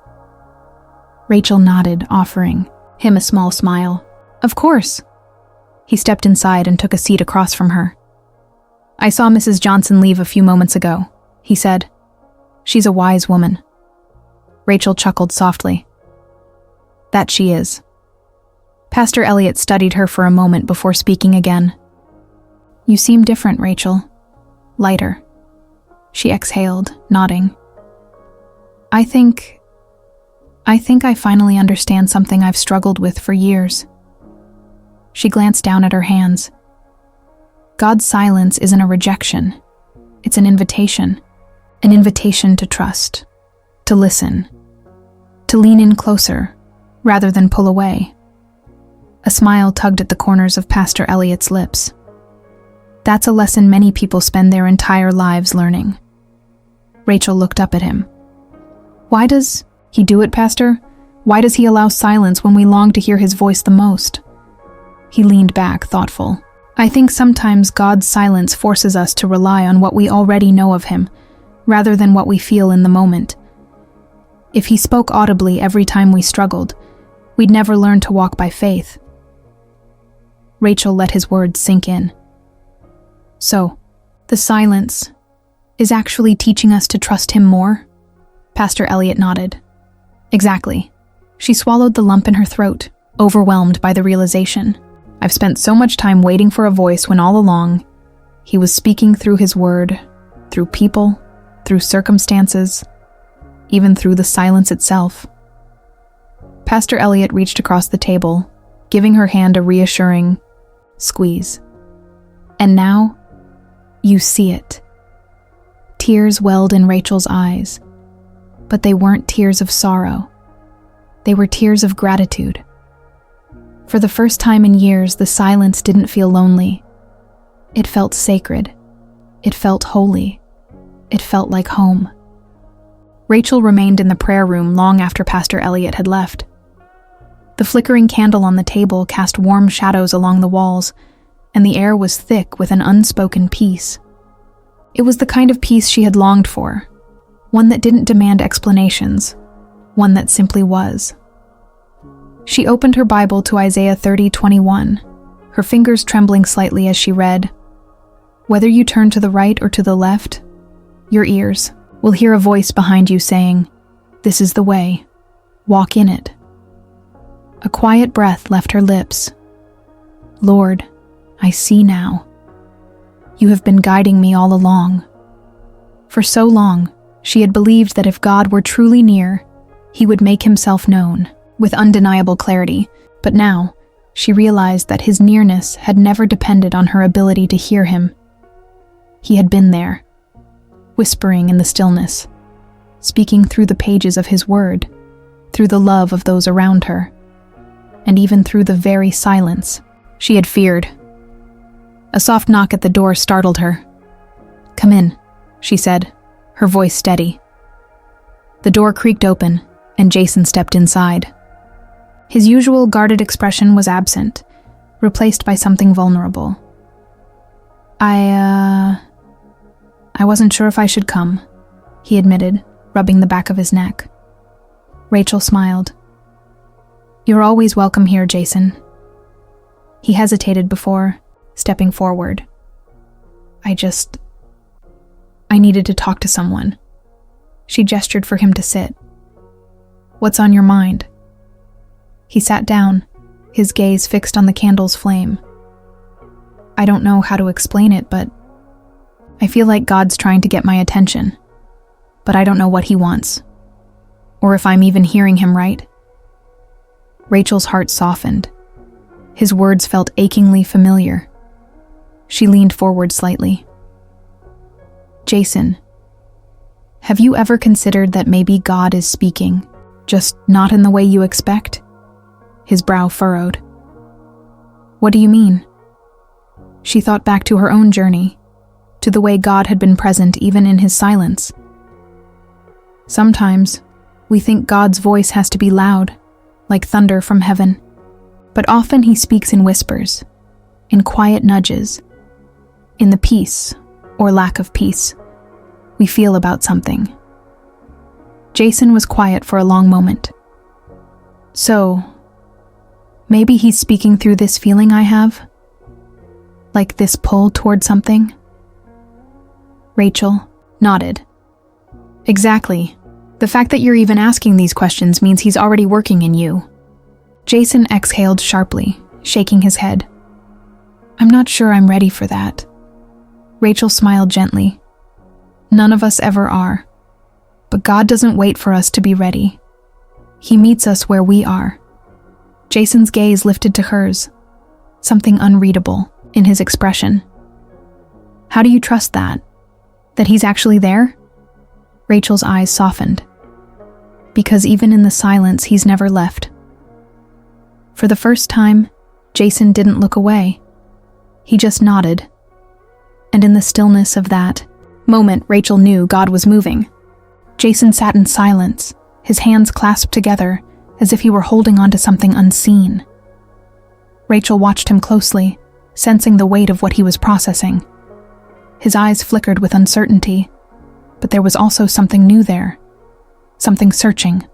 Rachel nodded, offering him a small smile. "Of course." He stepped inside and took a seat across from her. "I saw Mrs. Johnson leave a few moments ago," he said. "She's a wise woman." Rachel chuckled softly. "That she is." Pastor Elliot studied her for a moment before speaking again. "You seem different, Rachel. Lighter." She exhaled, nodding. I think I finally understand something I've struggled with for years." She glanced down at her hands. God's silence isn't a rejection. It's an invitation to trust, to listen, to lean in closer, rather than pull away. A smile tugged at the corners of Pastor Elliot's lips. That's a lesson many people spend their entire lives learning. Rachel looked up at him. "Why does he do it, Pastor? Why does he allow silence when we long to hear his voice the most?" He leaned back, thoughtful. "I think sometimes God's silence forces us to rely on what we already know of him, rather than what we feel in the moment. If he spoke audibly every time we struggled, we'd never learn to walk by faith." Rachel let his words sink in. "So, the silence is actually teaching us to trust him more?" Pastor Elliot nodded. "Exactly." She swallowed the lump in her throat, overwhelmed by the realization. "I've spent so much time waiting for a voice when all along, he was speaking through his word, through people, through circumstances, even through the silence itself." Pastor Elliot reached across the table, giving her hand a reassuring squeeze. "And now, you see it." Tears welled in Rachel's eyes, but they weren't tears of sorrow. They were tears of gratitude. For the first time in years, the silence didn't feel lonely. It felt sacred. It felt holy. It felt like home. Rachel remained in the prayer room long after Pastor Elliot had left. The flickering candle on the table cast warm shadows along the walls, and the air was thick with an unspoken peace. It was the kind of peace she had longed for, one that didn't demand explanations, one that simply was. She opened her Bible to Isaiah 30:21, her fingers trembling slightly as she read, "Whether you turn to the right or to the left, your ears will hear a voice behind you saying, 'This is the way, walk in it.'" A quiet breath left her lips. "Lord, I see now. You have been guiding me all along." For so long, she had believed that if God were truly near, he would make himself known with undeniable clarity, but now she realized that his nearness had never depended on her ability to hear him. He had been there, whispering in the stillness, speaking through the pages of his word, through the love of those around her, and even through the very silence she had feared. A soft knock at the door startled her. "Come in," she said, her voice steady. The door creaked open, and Jason stepped inside. His usual guarded expression was absent, replaced by something vulnerable. I wasn't sure if I should come," he admitted, rubbing the back of his neck. Rachel smiled. "You're always welcome here, Jason." He hesitated before stepping forward. I needed to talk to someone." She gestured for him to sit. "What's on your mind?" He sat down, his gaze fixed on the candle's flame. "I don't know how to explain it, but I feel like God's trying to get my attention, but I don't know what he wants, or if I'm even hearing him right." Rachel's heart softened. His words felt achingly familiar. She leaned forward slightly. "Jason, have you ever considered that maybe God is speaking, just not in the way you expect?" His brow furrowed. "What do you mean?" She thought back to her own journey, to the way God had been present even in his silence. Sometimes, we think God's voice has to be loud, like thunder from heaven, but often he speaks in whispers, in quiet nudges, in the peace, or lack of peace, we feel about something. Jason was quiet for a long moment. "So, maybe he's speaking through this feeling I have?" Like this pull toward something? Rachel nodded. Exactly. The fact that you're even asking these questions means he's already working in you. Jason exhaled sharply, shaking his head. I'm not sure I'm ready for that. Rachel smiled gently. None of us ever are. But God doesn't wait for us to be ready. He meets us where we are. Jason's gaze lifted to hers, something unreadable in his expression. How do you trust that? That he's actually there? Rachel's eyes softened. Because even in the silence, he's never left. For the first time, Jason didn't look away. He just nodded. And in the stillness of that moment, Rachel knew God was moving. Jason sat in silence, his hands clasped together, as if he were holding onto something unseen. Rachel watched him closely, sensing the weight of what he was processing. His eyes flickered with uncertainty, but there was also something new there, something searching.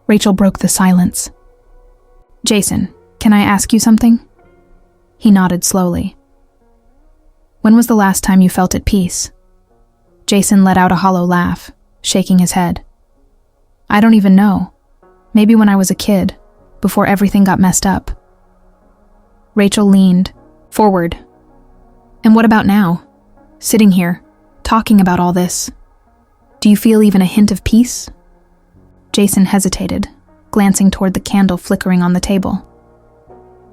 Rachel broke the silence. Jason, can I ask you something? He nodded slowly. When was the last time you felt at peace? Jason let out a hollow laugh, shaking his head. I don't even know. Maybe when I was a kid, before everything got messed up. Rachel leaned forward. And what about now? Sitting here, talking about all this. Do you feel even a hint of peace? Jason hesitated, glancing toward the candle flickering on the table.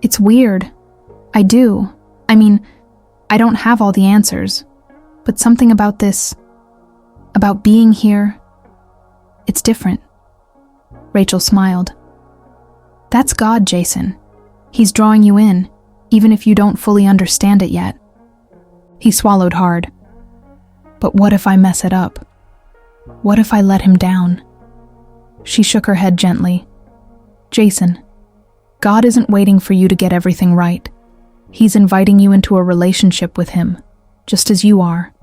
It's weird. I do. I mean, I don't have all the answers, but something about this, about being here, it's different. Rachel smiled. That's God, Jason. He's drawing you in, even if you don't fully understand it yet. He swallowed hard. But what if I mess it up? What if I let him down? She shook her head gently. Jason, God isn't waiting for you to get everything right. He's inviting you into a relationship with him, just as you are.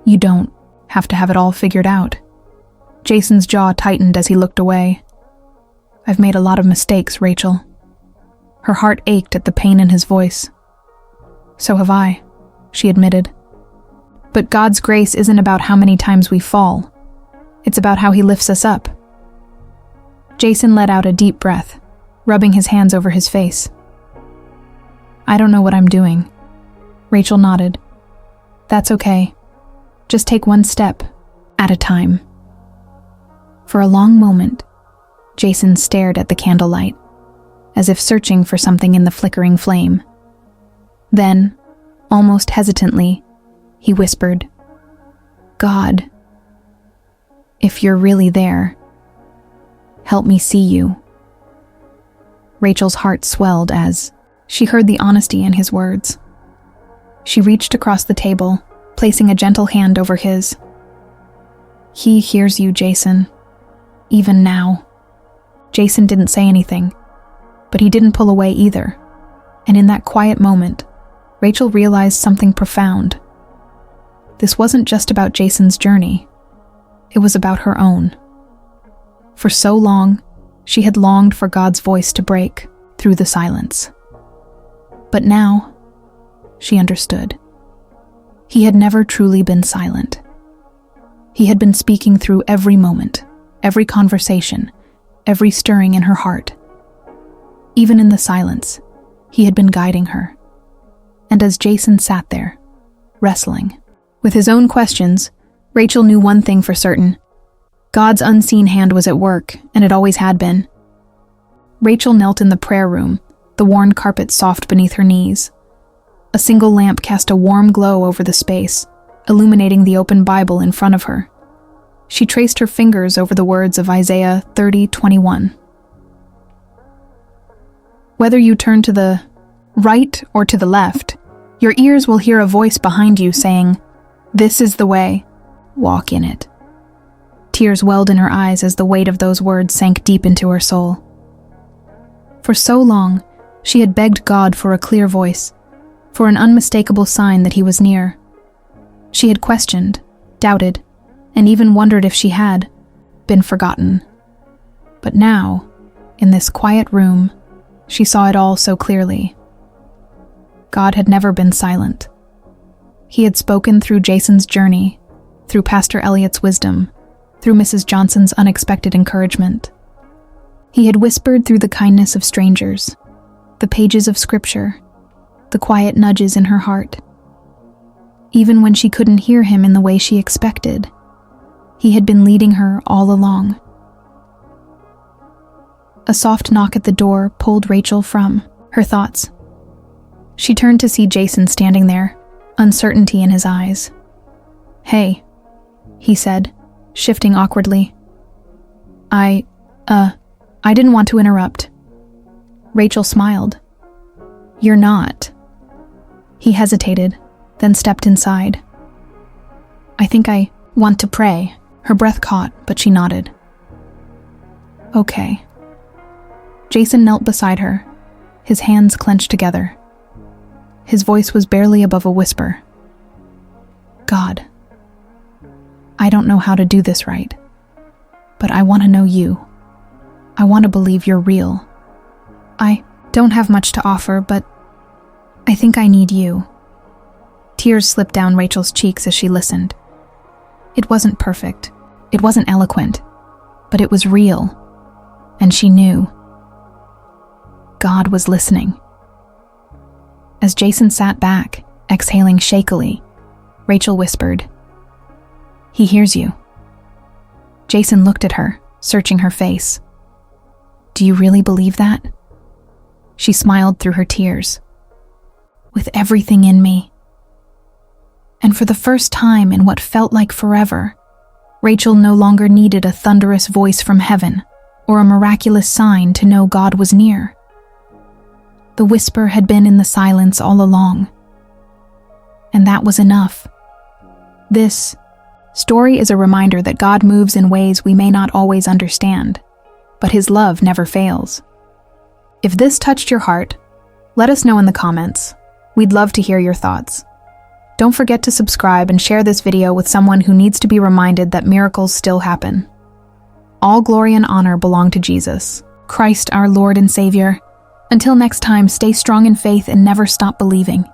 You don't have to have it all figured out. Jason's jaw tightened as he looked away. I've made a lot of mistakes, Rachel. Her heart ached at the pain in his voice. So have I, she admitted. But God's grace isn't about how many times we fall. It's about how he lifts us up. Jason let out a deep breath, rubbing his hands over his face. I don't know what I'm doing. Rachel nodded. That's okay. Just take one step at a time. For a long moment, Jason stared at the candlelight, as if searching for something in the flickering flame. Then, almost hesitantly, he whispered, God, if you're really there, help me see you. Rachel's heart swelled as she heard the honesty in his words. She reached across the table, placing a gentle hand over his. He hears you, Jason, even now. Jason didn't say anything, but he didn't pull away either. And in that quiet moment, Rachel realized something profound. This wasn't just about Jason's journey. It was about her own. For so long, she had longed for God's voice to break through the silence. But now, she understood. He had never truly been silent. He had been speaking through every moment, every conversation, every stirring in her heart. Even in the silence, he had been guiding her. And as Jason sat there, wrestling with his own questions, Rachel knew one thing for certain. God's unseen hand was at work, and it always had been. Rachel knelt in the prayer room, the worn carpet soft beneath her knees. A single lamp cast a warm glow over the space, illuminating the open Bible in front of her. She traced her fingers over the words of Isaiah 30:21. Whether you turn to the right or to the left, your ears will hear a voice behind you saying, "This is the way, walk in it." Tears welled in her eyes as the weight of those words sank deep into her soul. For so long, she had begged God for a clear voice, for an unmistakable sign that he was near. She had questioned, doubted, and even wondered if she had been forgotten. But now, in this quiet room, she saw it all so clearly. God had never been silent. He had spoken through Jason's journey, through Pastor Elliot's wisdom, through Mrs. Johnson's unexpected encouragement. He had whispered through the kindness of strangers, the pages of scripture, the quiet nudges in her heart. Even when she couldn't hear him in the way she expected, he had been leading her all along. A soft knock at the door pulled Rachel from her thoughts. She turned to see Jason standing there, uncertainty in his eyes. "Hey," he said, shifting awkwardly. I didn't want to interrupt." Rachel smiled. "You're not." He hesitated, then stepped inside. "I think I want to pray." Her breath caught, but she nodded. "Okay." Jason knelt beside her, his hands clenched together. His voice was barely above a whisper. "God, I don't know how to do this right, but I want to know you. I want to believe you're real. I don't have much to offer, but I think I need you." Tears slipped down Rachel's cheeks as she listened. It wasn't perfect, it wasn't eloquent, but it was real, and she knew. God was listening. As Jason sat back, exhaling shakily, Rachel whispered, "He hears you." Jason looked at her, searching her face. "Do you really believe that?" She smiled through her tears. "With everything in me." And for the first time in what felt like forever, Rachel no longer needed a thunderous voice from heaven or a miraculous sign to know God was near. The whisper had been in the silence all along, and that was enough. This story is a reminder that God moves in ways we may not always understand, but His love never fails. If this touched your heart, let us know in the comments. We'd love to hear your thoughts. Don't forget to subscribe and share this video with someone who needs to be reminded that miracles still happen. All glory and honor belong to Jesus, Christ our Lord and Savior. Until next time, stay strong in faith and never stop believing.